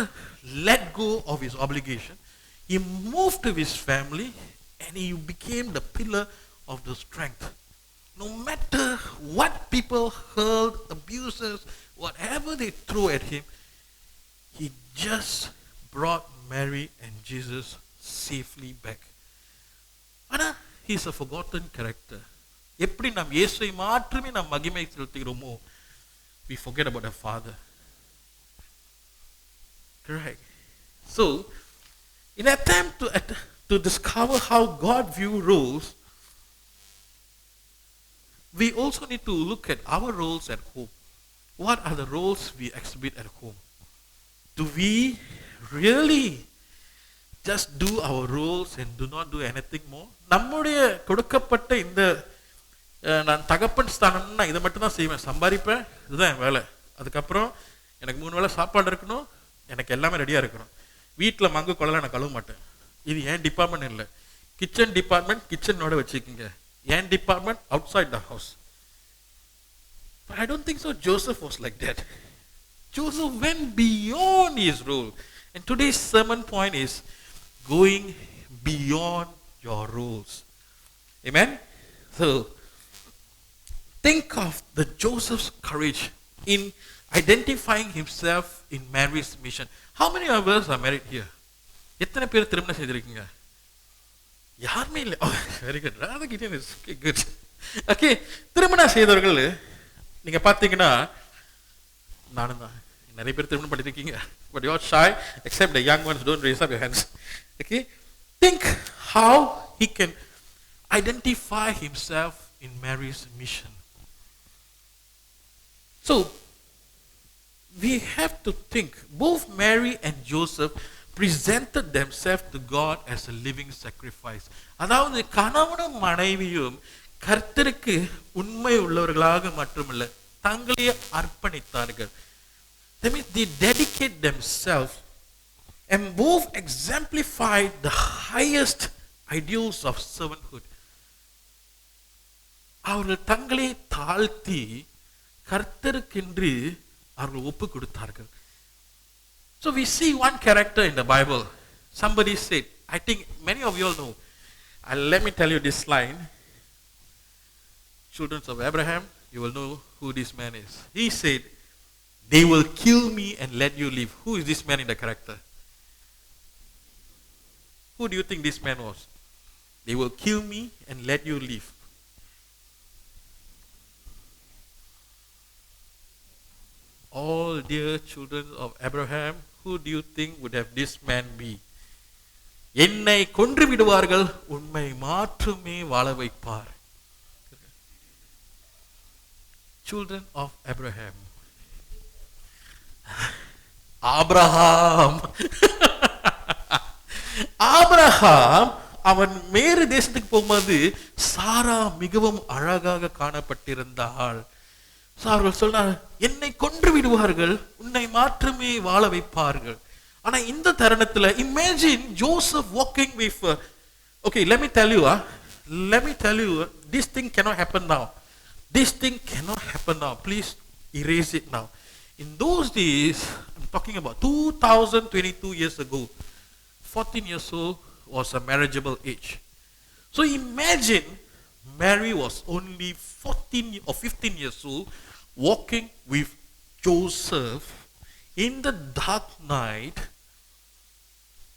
let go of his obligation. He moved to his family and he became the pillar of the strength. No matter what people hurled, abuses, whatever they threw at him, he just brought Mary and Jesus safely back. Ana, he's a forgotten character. எப்படி நாம் இயேசுவை மாற்றமே நாம் மகிமை செலுத்துகிறோமோ, we forget about the Father. Correct. So, in an attempt to discover how God views roles, we also need to look at our roles at home. What are the roles we exhibit at home? Do we really just do our roles and do not do anything more? நம்முடைய கொடுக்கப்பட்ட இந்த நான் தகப்பன் ஸ்தானம்னா இதை மட்டும் தான் செய்வேன், சம்பாதிப்பேன், இதுதான் என் வேலை, அதுக்கப்புறம் எனக்கு 3 வேளை சாப்பாடு இருக்கணும், எனக்கு எல்லாமே ரெடியாக இருக்கணும், வீட்டில் மங்கு கொள்ளலாம் நான் கழுவ மாட்டேன், இது ஏன் டிபார்ட்மெண்ட் இல்லை, கிச்சன் டிபார்ட்மெண்ட் கிச்சனோட வச்சுக்கோங்க, ஏன் department outside the house. But I don't think so Joseph was like that. Joseph went beyond his role. And today's sermon point is going beyond your roles. Amen? So, think of the Joseph's courage in identifying himself in Mary's mission. How many of us are married here? எத்தனை பேர் திருமணம் செய்திருக்கீங்க? யாருமே இல்லை. Oh, very good. Rather Gideon is good. Okay, திருமணம் செய்தவர்கள் நீங்க பார்த்தீங்கன்னா நானும் தான், நிறைய பேர் திருமணம் பண்ணிருக்கீங்க, but you're shy, except the young ones, don't raise up your hands. Okay, think how he can identify himself in Mary's mission. So we have to think, both Mary and Joseph presented themselves to God as a living sacrifice. அதாவது கணவனும் மனைவியும் கர்த்தருக்கு உண்மை உள்ளவர்களாக மட்டுமல்ல, தங்களையே அர்ப்பணித்தார்கள். That means they dedicate themselves, and both exemplified the highest ideals of servanthood. அவர்கள் தங்களை தாழ்த்தி கர்த்தருக்கென்று அவர்கள் ஒப்பு கொடுத்தார்கள். So we see one character in the Bible. Somebody said, I think many of you all know. Let me tell you this line. Children of Abraham, you will know who this man is. He said, they will kill me and let you live. Who is this man in the character? Who do you think this man was? They will kill me and let you live. All dear children of Abraham, who do you think would have this man be? என்னை கொன்று விடுவார்கள், உண்மை மாற்றுமே வாழ வைப்பார். Children of Abraham. Abraham. Abraham அவன் மேறு தேசத்துக்கு போகும்போது சாரா மிகவும் அழகாக காணப்பட்டிருந்தாள். அவர்கள் சொன்னார், என்னை கொன்று விடுவார்கள், உன்னை மாற்றுமே வாழ வைப்பார்கள். ஆனா இந்த தருணத்துல imagine Joseph walking with okay, let me tell you, this thing cannot happen now. This thing cannot happen now. Please erase it now. In those days, I'm talking about 2022 years ago, 14 years old was a marriageable age. So imagine Mary was only 14 or 15 years old, walking with Joseph in the dark night,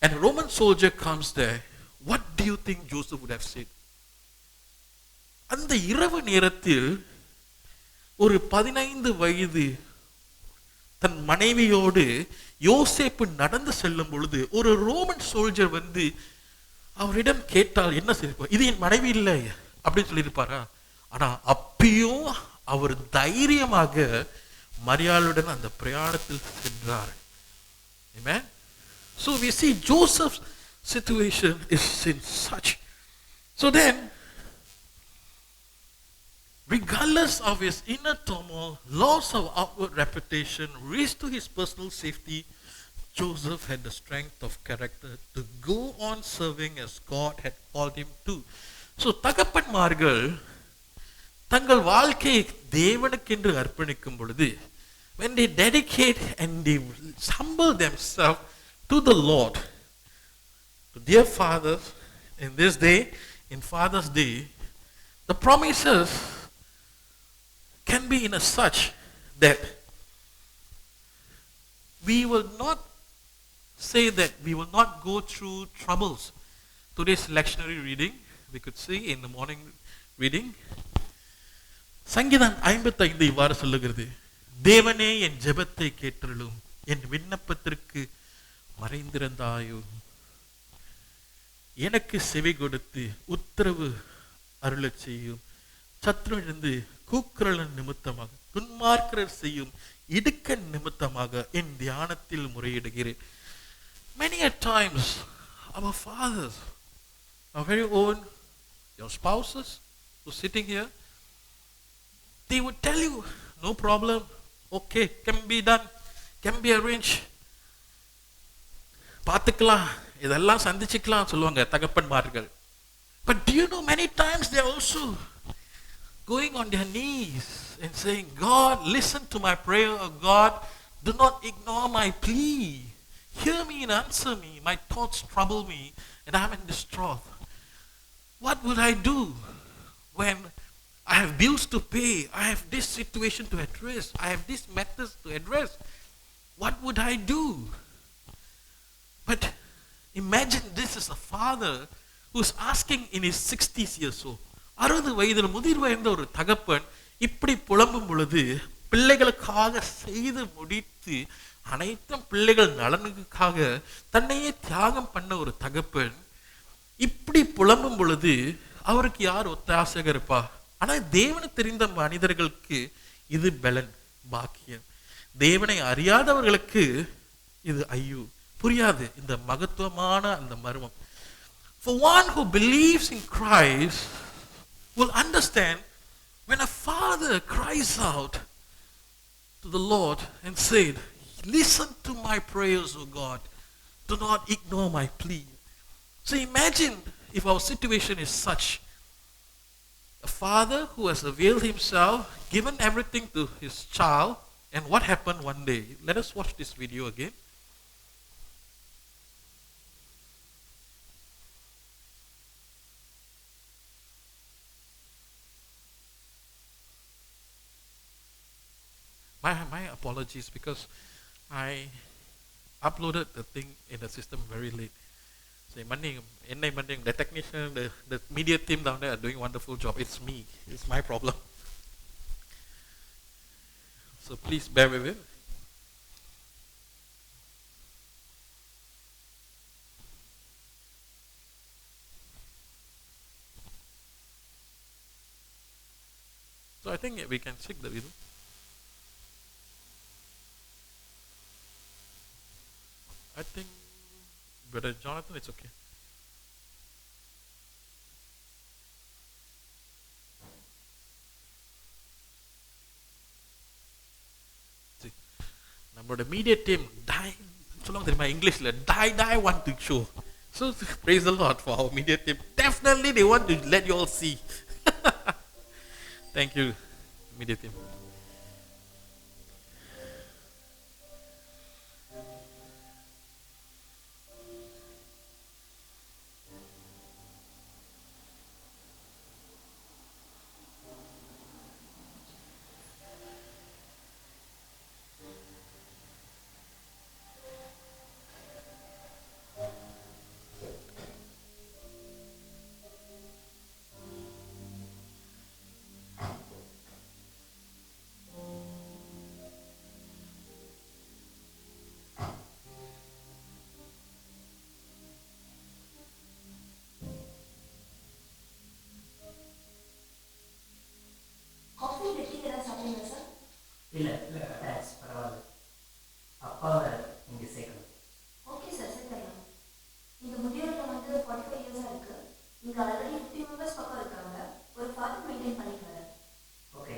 and a Roman soldier comes there. What do you think Joseph would have said? அந்த இரவு நேரத்தில் ஒரு 15 வயது தன் மனைவியோடு யோசேப்பு நடந்து செல்லும் பொழுது ஒரு ரோமன் சோல்ஜர் வந்து அவரிடம் கேட்டால் என்ன செய்வார்? இது என் மனைவி இல்லை அப்படின்னு சொல்லியிருப்பாரா? ஆனா அப்பயும் அவர் தைரியமாக மரியாளுடன் அந்த பிரயாணத்தில் சென்றார். Amen. So we see Joseph's situation is in such. So then, regardless of his inner turmoil, loss of outward reputation, risk to his personal safety, Joseph had the strength of character to go on serving as God had called him to. So தகப்பன்மார்கள் தங்கள் வாழ்க்கையை தேவனுக்கென்று அர்ப்பணிக்கும் பொழுது, when they dedicate and they humble themselves to the Lord, to their fathers in this day, in Father's Day, the promises can be in a such that we will not say that we will not go through troubles. Today's lectionary reading, we could see in the morning reading, சங்கீதம் 55 இவ்வாறு சொல்லுகிறது, தேவனே என் ஜெபத்தை கேட்டருளும், என் விண்ணப்பத்திற்கு மறைந்திருந்தாயோ, எனக்கு செவி கொடுத்து உத்தரவு அருளச் செய்யும், சத்ருவிலிருந்து கூக்குரலின் நிமித்தமாக துன்மார்க்கர் செய்யும் இடுக்கண் நிமித்தமாக என் தியானத்தில் முறையிடுகிறேன். Many a times our fathers, our very own, your spouses who are sitting here, they would tell you, no problem, okay, can be done, can be arranged, பார்த்துக்கலாம், இதெல்லாம் சந்திச்சுக்கலாம் சொல்லுவாங்க தகப்பன்மார்கள். But do you know many times they are also going on their knees and saying, God, listen to my prayer, God, do not ignore my plea, hear me and answer me, my thoughts trouble me and I am in distraught. What would I do when I have bills to pay, I have this situation to address, I have these matters to address? What would I do? But imagine this is a father who is asking in his 60s years old. 60 வயதில் முதிர் வயந்த ஒரு தகப்பன் இப்படி புலம்பும் பொழுது, பிள்ளைகளுக்காக செய்து முடித்து அனைத்தும் பிள்ளைகள் நலனுக்காக தன்னையே தியாகம் பண்ண ஒரு தகப்பன் இப்படி புலம்பும் பொழுது அவருக்கு யார் ஒத்தாசையாக இருப்பா? ஆனா தேவனை தெரிந்த மனிதர்களுக்கு இது பலன், பாக்கியம். தேவனை அறியாதவர்களுக்கு இது ஐயோ, புரியாது இந்த மகத்துவமான அந்த மர்மம். For one who believes in Christ will understand when a father cries out to the Lord and said, listen to my prayers, O God. Do not ignore my plea. So imagine if our situation is such. A father who has availed himself, given everything to his child, and what happened one day. Let us watch this video again. My apologies because I uploaded the thing in the system very late. So the technician, the media team down there are doing a wonderful job. It's me. It's my problem. So please bear with it. So I think we can check the video. I think Brother Jonathan, it's okay. See, நம்மளோட media team சொல்லுவாங்க தெரியுமா இங்கிலீஷ்ல die want to show. So praise the Lord for our media team. Definitely they want to let you all see. Thank you, media team. இல்லை தேங்க்ஸ், பரவாயில்ல. அப்பாவை இங்கே சேர்க்கணும். ஓகே சார், சேர்த்துடலாம். இந்த முதியோரில் வந்து 45 இயர்ஸாக இருக்குது. இங்கே ஆல்ரெடி 50 மெம்பர்ஸ் பக்கம் இருக்காங்க. ஒரு ஃபாதர் மெயின்டைன் பண்ணிக்கிறாரு. ஓகே,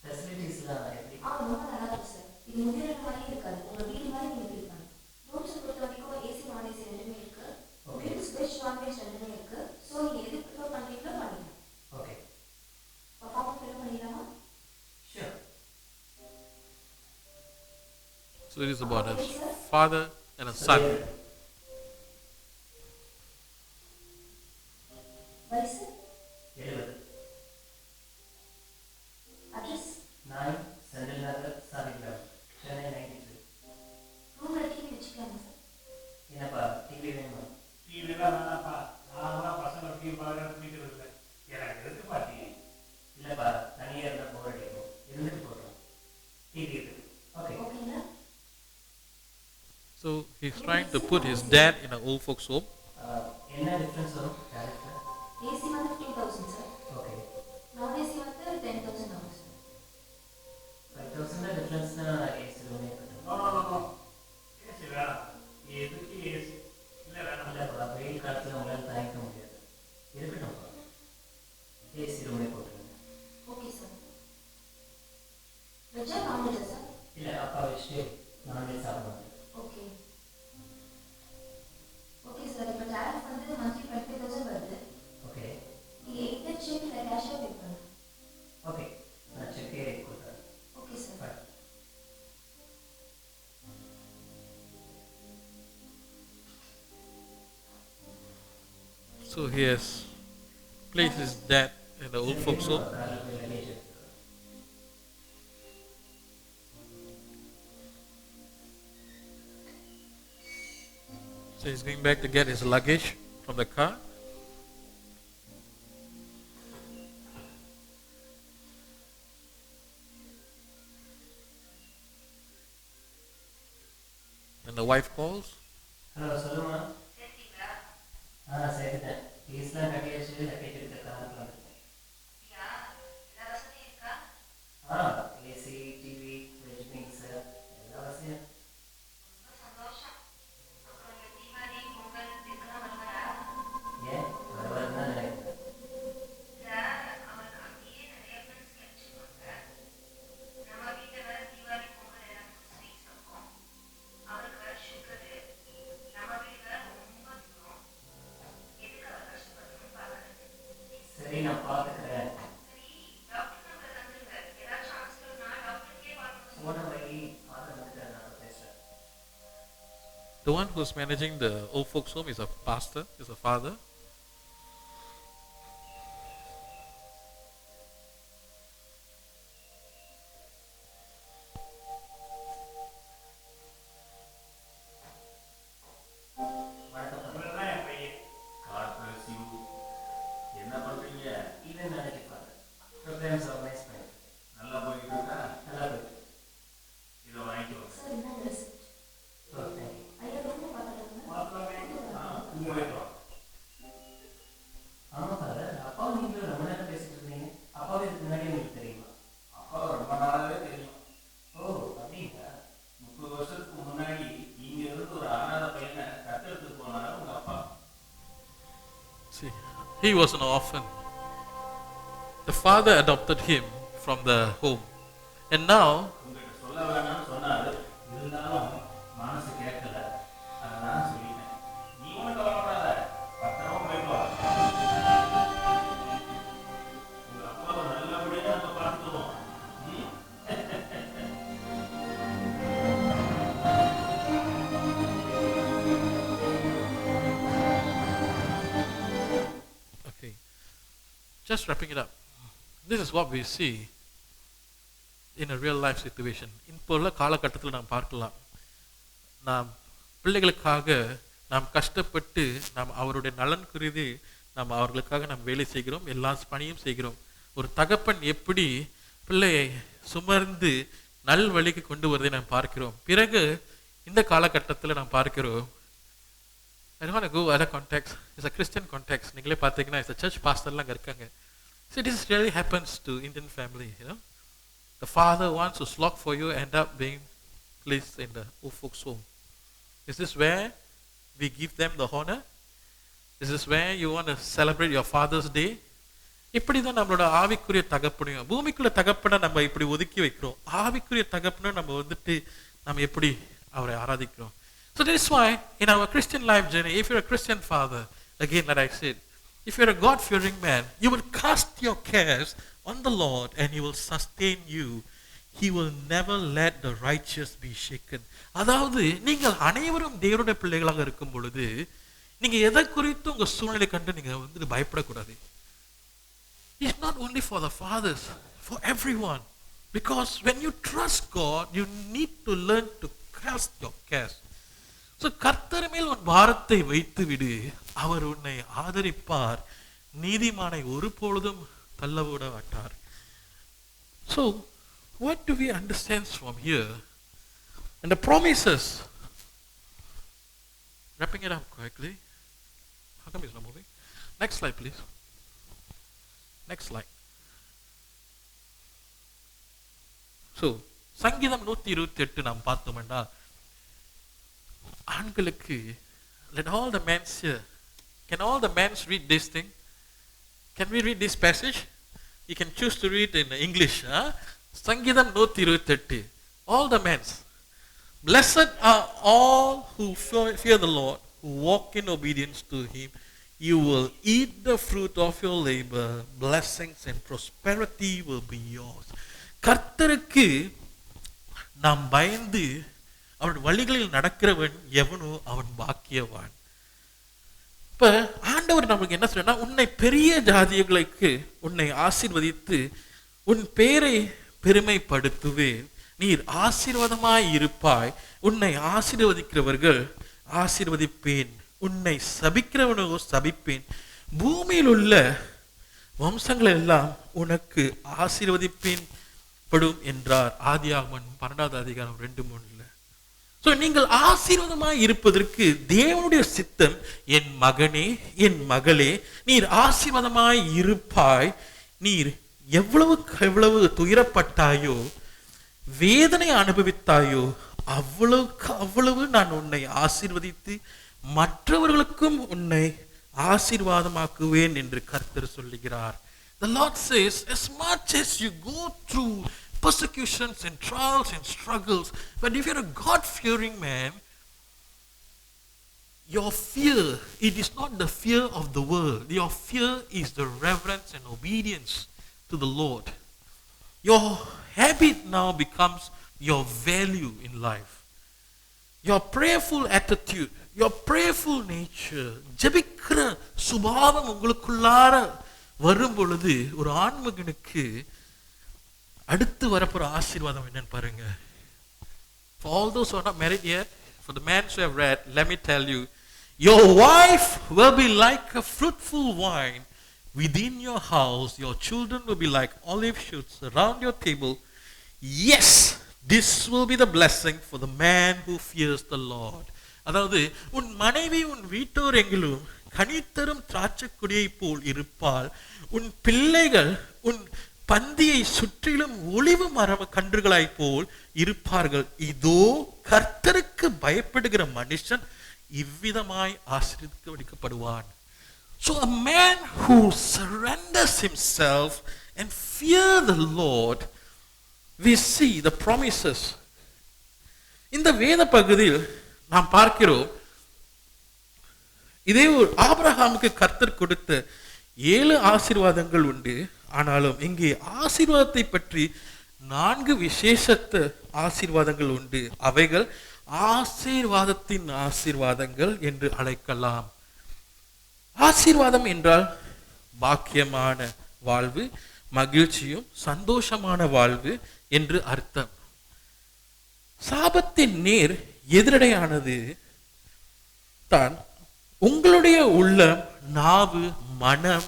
ஃபெசிலிட்டிஸ்லாம் எப்படி? ரொம்ப நல்லா இருக்கு சார். இது முதியோரில் மாதிரியே இருக்காது. உங்கள் வீடு மாதிரி நீங்கள் ஃபீல் பண்ணணும். ரூம்ஸை பொறுத்த வரைக்கும் ஏசி நான்ஏசி ரெண்டுமே இருக்குது. உங்களுக்கு வெஜ் நான்வெஜ் ரெண்டுமே இருக்குது. ஸோ நீங்கள் எது ப்ரிஃபர் பண்ணுறீங்களோ பண்ணிக்கலாம். ஓகே, ஃபார்ம் ஃபில் பண்ணிடலாமா? Sure. So it is about a father and a son. வயசு 70. அட்ரஸ் 9 செந்தில் நகர், சாலிகிராம், சென்னை 93. ரூமில் டிவி வச்சுக்கலாமா சார்? என்னப்பா டிவி வேணுமா? டிவிலாம் வேணாப்பா, நாங்களாம் பசங்க டிவி பார்க்க பிடிக்கிறது இல்லை. எனக்கு எதுக்குப்பா டிவி? இல்லைப்பா, தனியாக இருந்தால் போர் அடிக்கும், இருந்துட்டு போடுறோம். டிவி இருக்குது. ஓகே, ஓகேங்களா? So he's trying to put his dad in an old folks home. என்ன டிஃப்ரென்ஸ் வரும் டேரக்டர்? ஏசி வந்து 15,000 சார். ஓகே, நான் ஏசி வந்து 10,000 ஆகும் சார். 5,000 டிஃப்ரென்ஸ்னா ஏசி ரூமே கட்டணும். நோ ஏசி வேணாம். எதுக்கு ஏசி? இல்லை வேணாம். இல்லைப்பா, வெயில் காலத்தில் உங்களால் தாங்கிக்க முடியாது. இருக்கட்டும்ப்பா, ஏசி ரூமே போட்டுருங்க. Okay sir. வெஜ்ஜா நான்வெஜ்ஜா சார்? இல்லை, அப்பா வச்சுட்டு நான்வெஜ் சாப்பிட மாட்டேன். Okay okay sir. இப்போ டேரிஃப் வந்து மந்த்லி 25,000 வருது. ஓகே நீங்கள் எயிட் செக் இல்லை கேஷாக பே பண்ணுங்க. ஓகே, நான் செக்கே கொடுக்குறேன். Okay sir. Bye. So he has placed his dad in the old folks home. காலையில் போய் லகேஜ் எடுத்துக்கிறேன். So he's going back to get his luggage from the car. the wife calls. Hello சொல்லுமா. சேர்த்துட்டேன். ஃபீஸ்லாம் கட்டியாச்சு, லக்கேஜ் எடுத்த காரணத்தில் வந்துட்டேன். ஏசி, டிவி, வெஜ் மிக்ஸ் எல்லா வசதியும். ஏன் வருவாருன்னு தான் நினைக்கிறேன். சரி, நான் பார்த்துக்கிறேன். போன வழி ஃபாதர் வந்துட்டார், நான் பேசுகிறேன். The one who's managing the old folks home is a pastor, is a father. See, he was an orphan. The father adopted him from the home. And now, okay, just wrapping it up. This is what we see in a real life situation. இப்போ உள்ள காலகட்டத்தில் நாம் பார்க்கலாம், நாம் பிள்ளைகளுக்காக நாம் கஷ்டப்பட்டு நாம் அவருடைய நலன் கருதி நாம் அவர்களுக்காக நாம் வேலை செய்கிறோம், எல்லா பணியும் செய்கிறோம். ஒரு தகப்பன் எப்படி பிள்ளையை சுமர்ந்து நல் வழிக்கு கொண்டு வருவதை நாம் பார்க்கிறோம். பிறகு இந்த காலகட்டத்தில் நாம் பார்க்கிறோம், I don't want to go other context. It's a Christian context. நீங்களே பார்த்தீங்கன்னா it's a church pastorலாம் அங்கே இருக்காங்க. See, this really happens to Indian family, you know. The father wants to slog for you, end up being placed in the old folks' home. Is this where we give them the honor? Is this where you want to celebrate your Father's Day? இப்படி தான் நம்மளோட ஆவிக்குரிய தகப்பனையும் பூமிக்குள்ள தகப்பனை நம்ம இப்படி ஒதுக்கி வைக்கிறோம். ஆவிக்குரிய தகப்பனை நம்ம வந்துட்டு நம்ம எப்படி அவரை ஆராதிக்கிறோம். So that is why in our Christian life journey, if you're a Christian father, again like I said, if you're a God-fearing man, you will cast your cares on the Lord and He will sustain you. He will never let the righteous be shaken. அதாவது நீங்கள் அனைவரும் தேவனுடைய பிள்ளைகளாக இருக்கும் பொழுது நீங்க எதை குறித்து உங்க சூழ்நிலை கண்டு நீங்க வந்து பயப்படக்கூடாது. It's not only for the fathers, for everyone. Because when you trust God, you need to learn to cast your cares. So கர்த்தர் மேல் உன் பாரத்தை வைத்து விடு, அவர் உன்னை ஆதரிப்பார், நீதிமானை ஒருபொழுதும் தள்ளவிட மாட்டார். So what do we understand from here? And the promises, wrapping it up quickly. How come it's not moving? Next slide, please. Next slide. So சங்கீதம் 128 நாம் பார்த்தோம்னா ஆண்களுக்கு, let all the men here, can all the men read this thing? Can we read this passage? You can choose to read in English. சங்கீதம் 128. All the men. Blessed are all who fear the Lord, who walk in obedience to Him. You will eat the fruit of your labor. Blessings and prosperity will be yours. கர்த்தருக்கு நாம் பயந்து அவன் வழிகளில் நடக்கிறவன் எவனோ அவன் பாக்கியவான். இப்ப ஆண்டவர் நமக்கு என்ன சொல்றா, உன்னை பெரிய ஜாதிகளுக்கு உன்னை ஆசீர்வதித்து உன் பேரை பெருமைப்படுத்துவேன், நீர் ஆசீர்வாதமாய் இருப்பாய், உன்னை ஆசீர்வதிக்கிறவர்கள் ஆசீர்வதிப்பேன், உன்னை சபிக்கிறவனோ சபிப்பேன், பூமியில் உள்ள வம்சங்கள் எல்லாம் உனக்கு ஆசீர்வதிப்பேன் படும் என்றார். ஆதியாகமம் 12 அதிகாரம் 2-3. ஸோ நீங்கள் ஆசீர்வாதமாய் இருப்பதற்கு தேவனுடைய சித்தம், என் மகனே என் மகளே நீர் ஆசீர்வாதமாய் இருப்பாய், நீர் எவ்வளவு துயரப்பட்டாயோ வேதனை அனுபவித்தாயோ அவ்வளவு நான் உன்னை ஆசீர்வதித்து மற்றவர்களுக்கும் உன்னை ஆசீர்வாதமாக்குவேன் என்று கர்த்தர் சொல்லுகிறார். The Lord says, as much as you go through persecutions and trials and struggles, but if you're a God-fearing man, your fear, it is not the fear of the world. Your fear is the reverence and obedience to the Lord. Your habit now becomes your value in life. Your prayerful attitude, your prayerful nature, ஜெபிக்கிற சுபாவம் உங்களுக்குள்ளார வரும் பொழுது ஒரு ஆண்மகனுக்கு அடுத்து வரப்போற ஆசீர்வாதம் என்னன்னு பாருங்க. For all those who are not married yet, for the men who have read, let me tell you, your wife will be like a fruitful vine within your house. Your children will be like olive shoots around your table. Yes, this will be the blessing for the man who fears the Lord. அதாவது உன் மனைவி உன் வீட்டோர் எங்கிலும் கனித்தரும் திராட்சை கொடியை போல் இருப்பாள், உன் பிள்ளைகள் உன் பந்தியை சுற்றிலும் ஒளிவு மரம் கன்றுகளாய் போல் இருப்பார்கள். இதோ கர்த்தருக்கு பயப்படுகிற மனுஷன் இவ்விதமாய் ஆசீர்வதிக்கப்படுவான். So a man who surrenders himself and fear the Lord, we see the promises. இந்த வேத பகுதியில் நாம் பார்க்கிறோம், இதே ஒரு ஆபிரகாமுக்கு கர்த்தர் கொடுத்த 7 ஆசீர்வாதங்கள் உண்டு. ஆனாலும் இங்கே ஆசீர்வாதத்தை பற்றி 4 விசேஷத்த ஆசீர்வாதங்கள் உண்டு. அவைகள் ஆசீர்வாதத்தின் ஆசீர்வாதங்கள் என்று அழைக்கலாம். ஆசீர்வாதம் என்றால் பாக்கியமான வாழ்வு, மகிழ்ச்சியும் சந்தோஷமான வாழ்வு என்று அர்த்தம். சாபத்தின் நேர் எதிரடையானது தான் உங்களுடைய உள்ளம், நாவு, மனம்,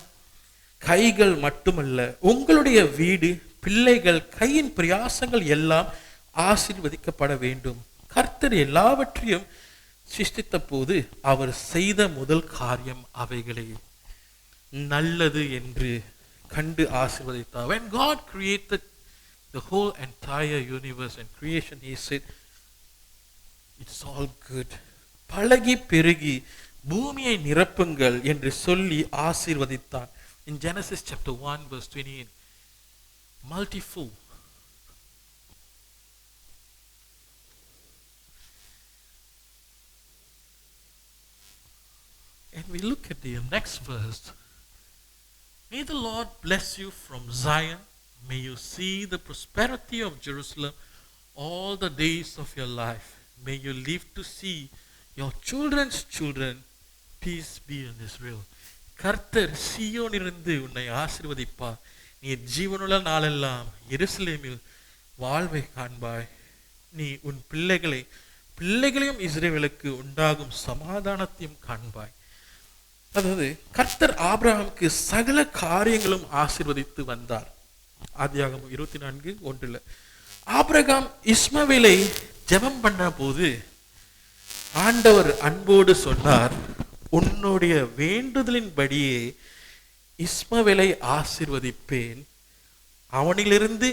கைகள் மட்டுமல்ல, உங்களுடைய வீடு, பிள்ளைகள், கையின் பிரயாசங்கள் எல்லாம் ஆசீர்வதிக்கப்பட வேண்டும். கர்த்தர் எல்லாவற்றையும் சிருஷ்டித்த போது அவர் செய்த முதல் காரியம் அவைகளே நல்லது என்று கண்டு ஆசீர்வதித்தார். When God created the whole entire universe and creation, he said it's all good. பழகி பெருகி பூமியை நிரப்புங்கள் என்று சொல்லி ஆசீர்வதித்தார். In Genesis chapter 1 verse 28, multifold. And we look at the next verse. May the Lord bless you from Zion. May you see the prosperity of Jerusalem all the days of your life. May you live to see your children's children. Peace be in Israel. கர்த்தர் சீயோனிலிருந்து உன்னை ஆசீர்வதிப்பார். நீ ஜீவனுள்ள நாளெல்லாம் எருசலேமில் வாழ்வை காண்பாய். நீ உன் பிள்ளைகளையும் இஸ்ரவேலுக்கு உண்டாகும் சமாதானத்தையும் காண்பாய். அதாவது கர்த்தர் ஆபிரகாமுக்கு சகல காரியங்களும் ஆசீர்வதித்து வந்தார். ஆதியாகமம் 24:1 ஆபிரகாம் இஸ்மவேலை ஜெபம் பண்ண போது ஆண்டவர் அன்போடு சொன்னார், உன்னுடைய வேண்டுதலின்படியே இஸ்மவேலை ஆசீர்வதிப்பேன், அவனிலிருந்து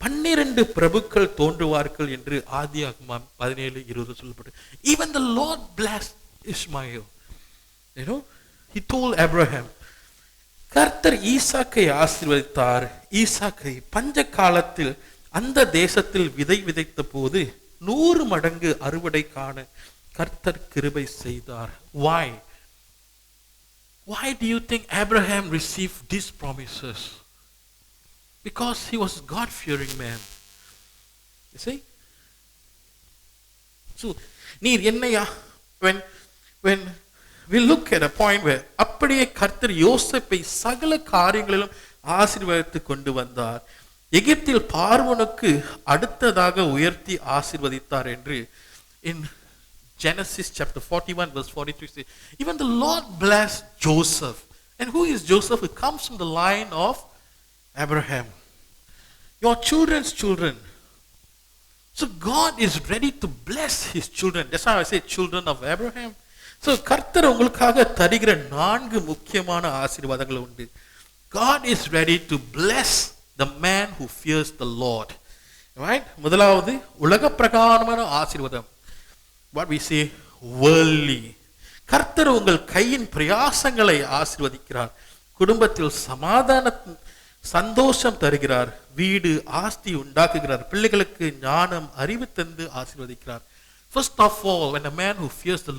12 பிரபுக்கள் தோன்றுவார்கள் என்று ஆதியாகமம் 17:20 சொல்லப்பட்டு. Even the Lord blessed Ishmael. You know, he told Abraham, கர்த்தர் ஈசாக்கை ஆசீர்வதித்தார். ஈசாக்கை பஞ்ச காலத்தில் அந்த தேசத்தில் விதைத்த போது 100 மடங்கு அறுவடை காண கர்த்தர் கிருபை செய்தார். Why do you think Abraham received these promises? Because he was a God-fearing man. You see? So, நீர் என்னையா, when we look at a point where அப்படியே கர்த்தர் யோசேப்பை சகல காரியங்களிலும் ஆசீர்வதித்து கொண்டு வந்தார். எகிப்தில் பார்வோனுக்கு அடுத்ததாக உயர்த்தி ஆசீர்வதித்தார் என்று in Genesis chapter 41 verse 43 says, even the Lord blessed Joseph. And who is Joseph? He comes from the line of Abraham. Your children's children So God is ready to bless his children. That's why I say children of Abraham. So கர்த்தர் உங்களுக்காக தருகிற 4 முக்கியமான ஆசீர்வாதங்கள் உண்டு. God is ready to bless the man who fears the Lord. Right? முதலாவது உலக பிரகாரமான ஆசீர்வாதம். What we say worldly. கர்த்தர் உங்கள் கையின் பிரயாசங்களை ஆசீர்வதிக்கிறார். குடும்பத்தில் சந்தோஷம் தருகிறார். வீடு ஆஸ்தி உண்டாக்குகிறார். பிள்ளைகளுக்கு ஞானம் அறிவு தந்து ஆசீர்வதிக்கிறார். First of all, when a man who fears the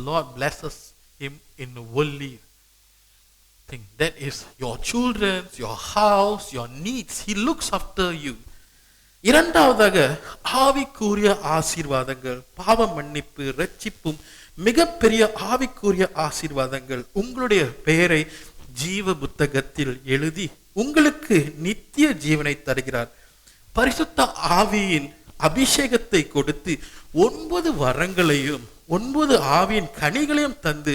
Lord blesses him in a worldly thing. That is your children, your house, your needs. He looks after you. இரண்டாவதாக ஆவிக்குரிய ஆசீர்வாதங்கள், பாவ மன்னிப்பு, இரட்சிப்பும் மிகப்பெரிய ஆவிக்குரிய ஆசீர்வாதங்கள். உங்களுடைய பெயரை ஜீவ புத்தகத்தில் எழுதி உங்களுக்கு நித்திய ஜீவனை தருகிறார். பரிசுத்த ஆவியின் அபிஷேகத்தை கொடுத்து 9 வரங்களையும் 9 ஆவியின் கனிகளையும் தந்து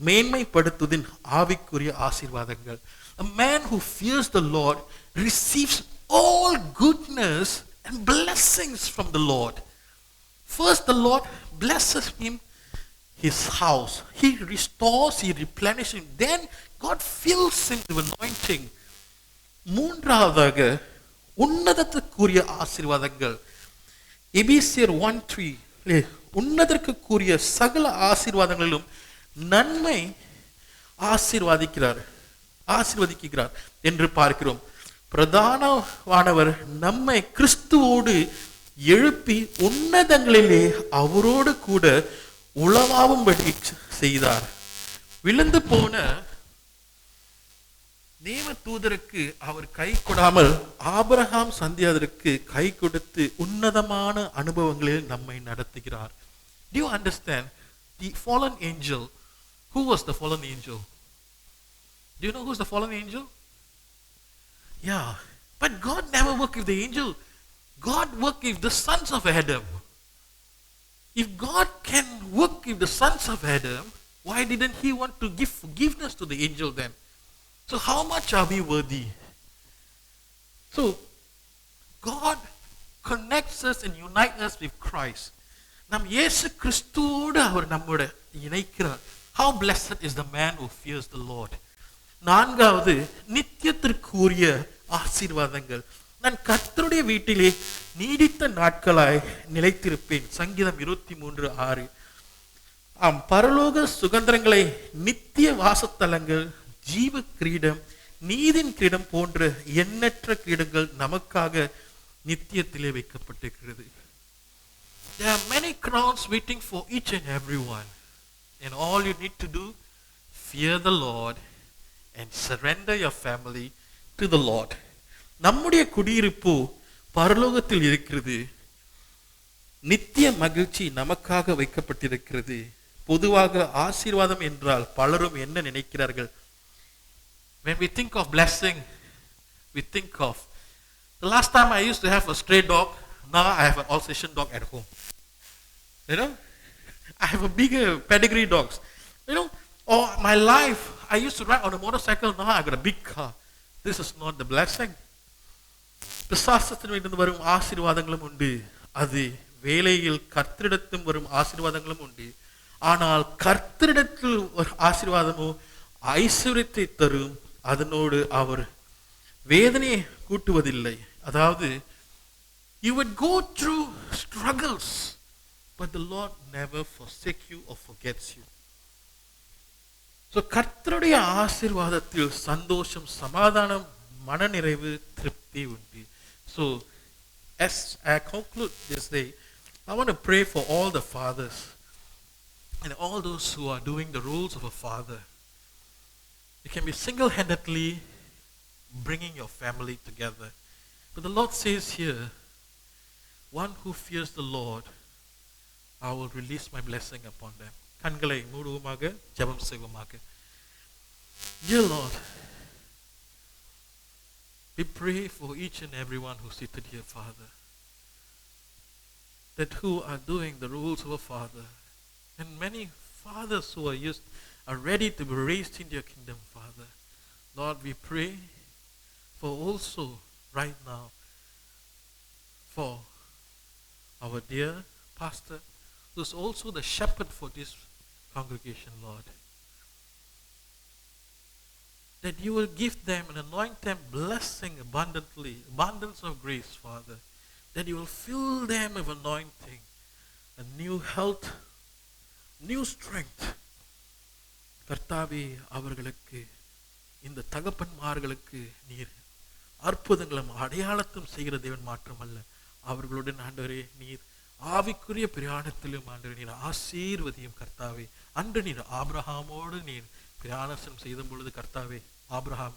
மேன்மைப்படுத்துவதின் ஆவிக்குரிய ஆசீர்வாதங்கள். A man who fears the Lord receives all goodness and blessings from the Lord. First, the Lord blesses him, his house. He restores, he replenishes him. Then God fills him with anointing. மூன்றாவதாக உன்னதத்துக்குரிய ஆசீர்வாதங்கள். எபேசியர் 1:3 உன்னதத்துக்குரிய சகல ஆசீர்வாதங்களிலும் நன்மை ஆசீர்வதிக்கிறார் என்று பார்க்கிறோம். பிரதானமானவர் நம்மை கிறிஸ்துவோடு எழுப்பி உன்னதங்களிலே அவரோடு கூட உளவாகும்படி செய்தார். விழுந்து போன தேவ தூதருக்கு அவர் கை கொடாமல் ஆபிரகாம் சந்தியாதருக்கு கை கொடுத்து உன்னதமான அனுபவங்களில் நம்மை நடத்துகிறார். Do you understand? The fallen angel, who was the fallen angel? Do you know who's the fallen angel? Yeah, but God never worked with the angel. God worked with the sons of Adam. If God can work with the sons of Adam, why didn't he want to give forgiveness to the angel then? So how much are we worthy? So God connects us and unites us with Christ. நம் இயேசு கிறிஸ்துவோடு அவர் நம்மோட இணைக்கிறார். How blessed is the man who fears the Lord. நான்காவது நித்தியத்திற்குரிய ஆசீர்வாதங்கள். நான் கர்த்தருடைய வீட்டிலே நீடித்த நாட்களாய் நிலைத்திருப்பேன். சங்கீதம் 23:6. பரலோக சுகந்திரங்களை, நித்திய வாசத்தலங்கள், ஜீவ கிரீடம், நீதின் கிரீடம் போன்ற எண்ணற்ற கிரீடங்கள் நமக்காக நித்தியத்திலே வைக்கப்பட்டிருக்கிறது. There are many crowns waiting for each and every one. And all you need to do, fear the Lord and surrender your family to the Lord. நம்முடைய குடியிருப்பு பரலோகத்தில் இருக்கிறது. நித்திய மகிழ்ச்சி நமக்காக வைக்கப்பட்டிருக்கிறது. பொதுவாக ஆசீர்வாதம் என்றால் பலரும் என்ன நினைக்கிறார்கள்? When we think of blessing, we think of the last time I used to have a stray dog, now I have an Alsatian dog at home. You know, I have a bigger pedigree dogs. You know, or my life, I used to ride on a motorcycle, now I got a big car. This is not the blessing. பிசாசத்திலிருந்து வரும் ஆசீர்வாதங்களும் உண்டு. அது வேலையில் கர்த்தரிடத்தும் வரும் ஆசீர்வாதங்களும் உண்டு. ஆனால் கர்த்தரிடத்தில் ஒரு ஆசீர்வாதமோ ஐஸ்வர்யத்தை தரும். அதனோடு அவர் வேதனையை கூட்டுவதில்லை. அதாவது you would go through struggles, but the Lord never forsakes you or forgets you. So கர்த்தருடைய ஆசீர்வாதத்தில் சந்தோஷம், சமாதானம், மனநிறைவு, திருப்தி உண்டு. So as I conclude this day, I want to pray for all the fathers and all those who are doing the roles of a father. You can be single-handedly bringing your family together. But the Lord says here, one who fears the Lord, I will release my blessing upon them. கண்களை மூடுவோமாக, ஜெபம் செய்வோமாக. Dear Lord, we pray for each and everyone who's seated here, Father, that who are doing the roles of a father, and many fathers who are ready to be raised in your kingdom, Father. Lord, we pray for also right now for our dear pastor, who is also the shepherd for this congregation, Lord. That you will give them and anoint them blessing abundantly, abundance of grace, Father. That you will fill them with anointing, a new health, new strength. கர்த்தாவே, அவர்களுக்கு இந்த தகப்பன்மார்களுக்கு நீர் அற்புதங்களும் அடையாளத்தும் செய்கிற தேவன் மாற்றமல்ல, அவர்களுடன் ஆண்டவரே நீர் ஆவிக்குரிய பிரயாணத்திலும் ஆண்டவரே நீர் ஆசீர்வதியும் கர்த்தாவே. அன்று நீர் ஆபிரகாமோடு நீர் பிரயாணம் செய்த பொழுது கர்த்தாவே, ஆபிரகாம்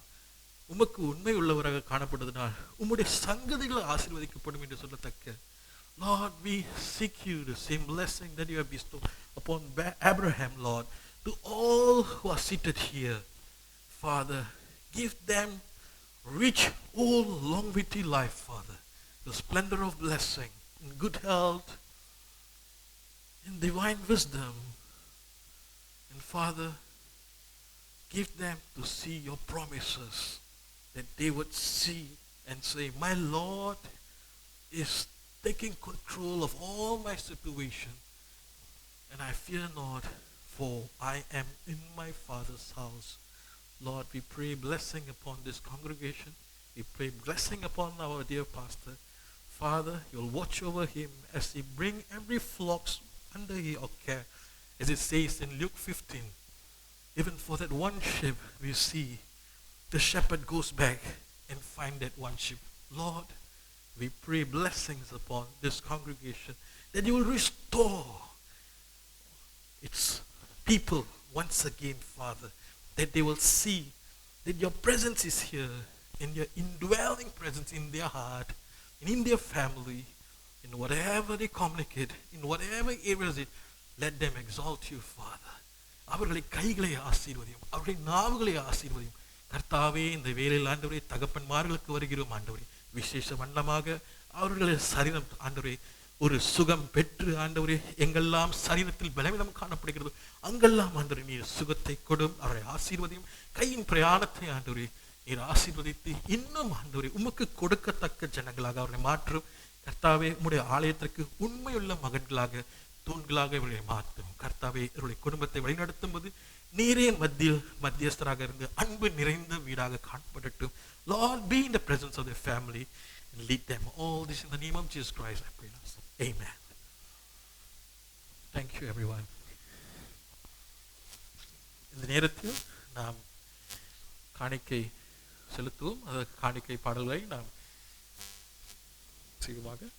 உமக்கு உண்மை உள்ளவராக காணப்படுவதனால் உம்முடைய சங்கதிகள் ஆசீர்வதிக்கப்படும் என்று சொல்லத்தக்க, Lord, we seek you the same blessing that you have bestowed upon Abraham, Lord, to all who are seated here. Father, give them rich, old, longevity life, Father, the splendor of blessing, in good health, in divine wisdom. And Father, give them to see your promises, that they would see and say, my Lord is taking control of all my situation, and I fear not, for I am in my Father's house. Lord, we pray blessing upon this congregation. We pray blessing upon our dear pastor. Father, you'll watch over him as he bring every flock under your care. As it says in Luke 15, even for that one sheep we see, the shepherd goes back and find that one sheep. Lord, we pray blessings upon this congregation, that you will restore its people once again, Father, that they will see that your presence is here, in your indwelling presence in their heart, and in their family, in whatever they communicate, in whatever areas it, let them exalt you, Father. அவர்களை கைகளை ஆசீர்வதியும், அவருடைய நாவுகளை ஆசீர்வதியும் கர்த்தாவே. இந்த வேலையில் ஆண்டவரே தகப்பன்மார்களுக்கு வருகிறோம் ஆண்டவரே, விசேஷ வண்ணமாக அவர்களுடைய சரீரம் ஆண்டவரே ஒரு சுகம் பெற்று ஆண்டவரே, எங்கெல்லாம் சரீரத்தில் பலவீனம் காணப்படுகிறது அங்கெல்லாம் ஆண்டவரே நீர் சுகத்தை கொடும், அவரை ஆசீர்வதியும். கையின் பிரயாணத்தை ஆண்டவரே நீர் ஆசீர்வதித்து இன்னும் ஆண்டவரே உமக்கு கொடுக்கத்தக்க ஜனங்களாக அவரை மாற்றும் கர்த்தாவே. உம்முடைய ஆலயத்திற்கு உண்மையுள்ள மகன்களாக, தூண்களாக இவர்களை மாற்றும் கர்த்தாவே. இவருடைய குடும்பத்தை வழிநடத்தும் போது நீரே மத்தியஸ்தராக இருந்து அன்பு நிறைந்த வீடாக காணப்படட்டும். Lord, be in the presence of their family and lead them. All this in the name of Jesus Christ I pray. Amen. Thank you everyone. இந்த நேரத்தில் நாம் காணிக்கை செலுத்துவோம். அதற்கு காணிக்கை பாடல்களை நாம் செய்வோமாக.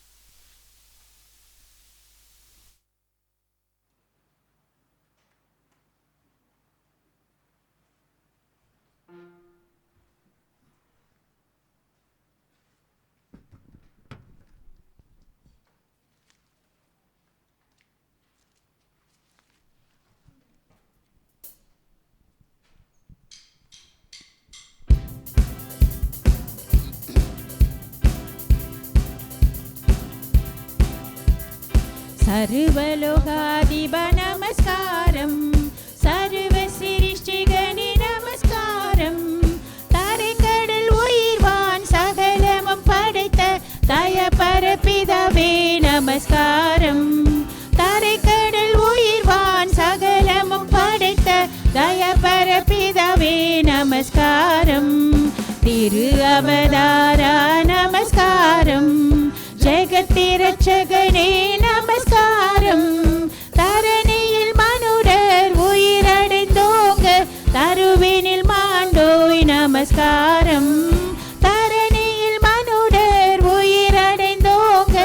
சர்வலோகாதிப நமஸ்காரம், சர்வ சிருஷ்டிகனே நமஸ்காரம், தரைக்கடல் உயிர்வான் சகலமும் படைத்த தயபர பிதாவே நமஸ்காரம், தரைக்கடல் உயிர்வான் சகலமும் படைத்த தயபர பிதாவே நமஸ்காரம், திரு அவதாரா நமஸ்காரம், ஜெகத்திரட்சகனே நமஸ்காரம், தரணியில் மனுடர் உயிரடைந்தோங்க தருவினில் மாண்டோய் நமஸ்காரம், தரணியில் மனுடர் உயிரடைந்தோங்க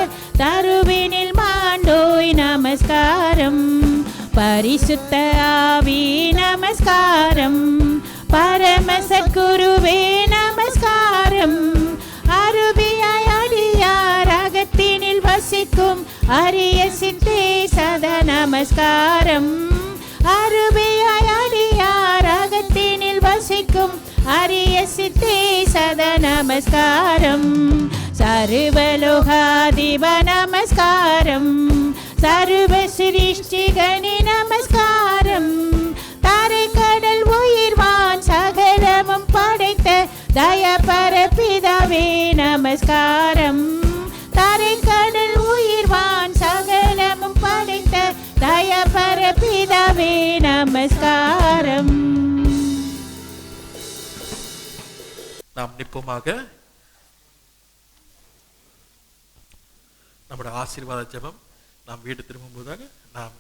தருவினில் மாண்டோய் நமஸ்காரம், பரிசுத்த ஆவி நமஸ்காரம், பரம சத்குருவே நமஸ்காரம், அருபியாய் அடியார் அகத்தினில் வசிக்கும் அரிய சித்தே சதா நமஸ்காரம், அருபியாய் அடியார் அகத்தினில் வசிக்கும் அரிய சித்தே சதா நமஸ்காரம், சர்வலோகாதிப நமஸ்காரம், சர்வ சிருஷ்டிகனே நமஸ்காரம், தரைக்கடல் உயிர்வான் சகலமும் படைத்த தயபர பிதாவே நமஸ்காரம், தரைக்கடல் உயிர்வான் இயேசுவே நமஸ்காரம். நாம் நிற்போமாக. நம்முடைய ஆசீர்வாத ஜெபம் நாம் வீடு திரும்பும்போதாக நாம்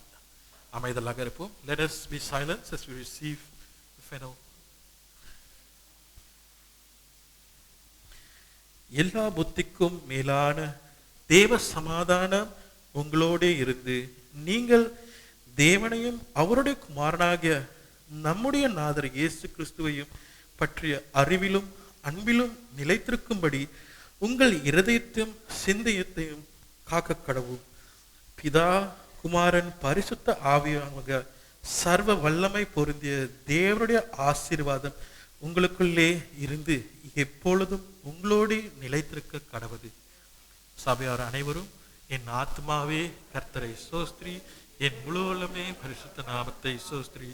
அமைதலாக இருப்போம். Let us be silent as we receive the final. எல்லா புத்திக்கும் மேலான தேவ சமாதானம் உங்களோட இருந்து நீங்கள் தேவனையும் அவருடைய குமாரனாகிய நம்முடைய நாதர் இயேசு கிறிஸ்துவையும் பற்றிய அறிவிலும் அன்பிலும் நிலைத்திருக்கும்படி உங்கள் இருதயத்தையும் சிந்தையத்தையும் காக்க கடவும். பிதா குமாரன் பரிசுத்த ஆவியாக சர்வ வல்லமை பொருந்திய தேவனுடைய ஆசீர்வாதம் உங்களுக்குள்ளே இருந்து எப்பொழுதும் உங்களோடு நிலைத்திருக்க கடவுது. சபையார் அனைவரும் என் ஆத்மாவே கர்த்தரை சோஸ்திரி, என் முழு உள்ளமே பரிசுத்த நாமத்தை சோஸ்திரி,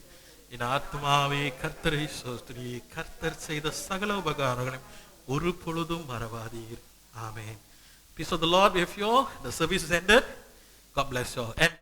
என் ஆத்மாவே கர்த்தரை சோஸ்திரி, கர்த்தர் செய்த சகல உபகாரங்களையும் ஒரு பொழுதும் மறவாதீர். ஆமென். Peace of the Lord be with you all. The service is ended. God bless you all. And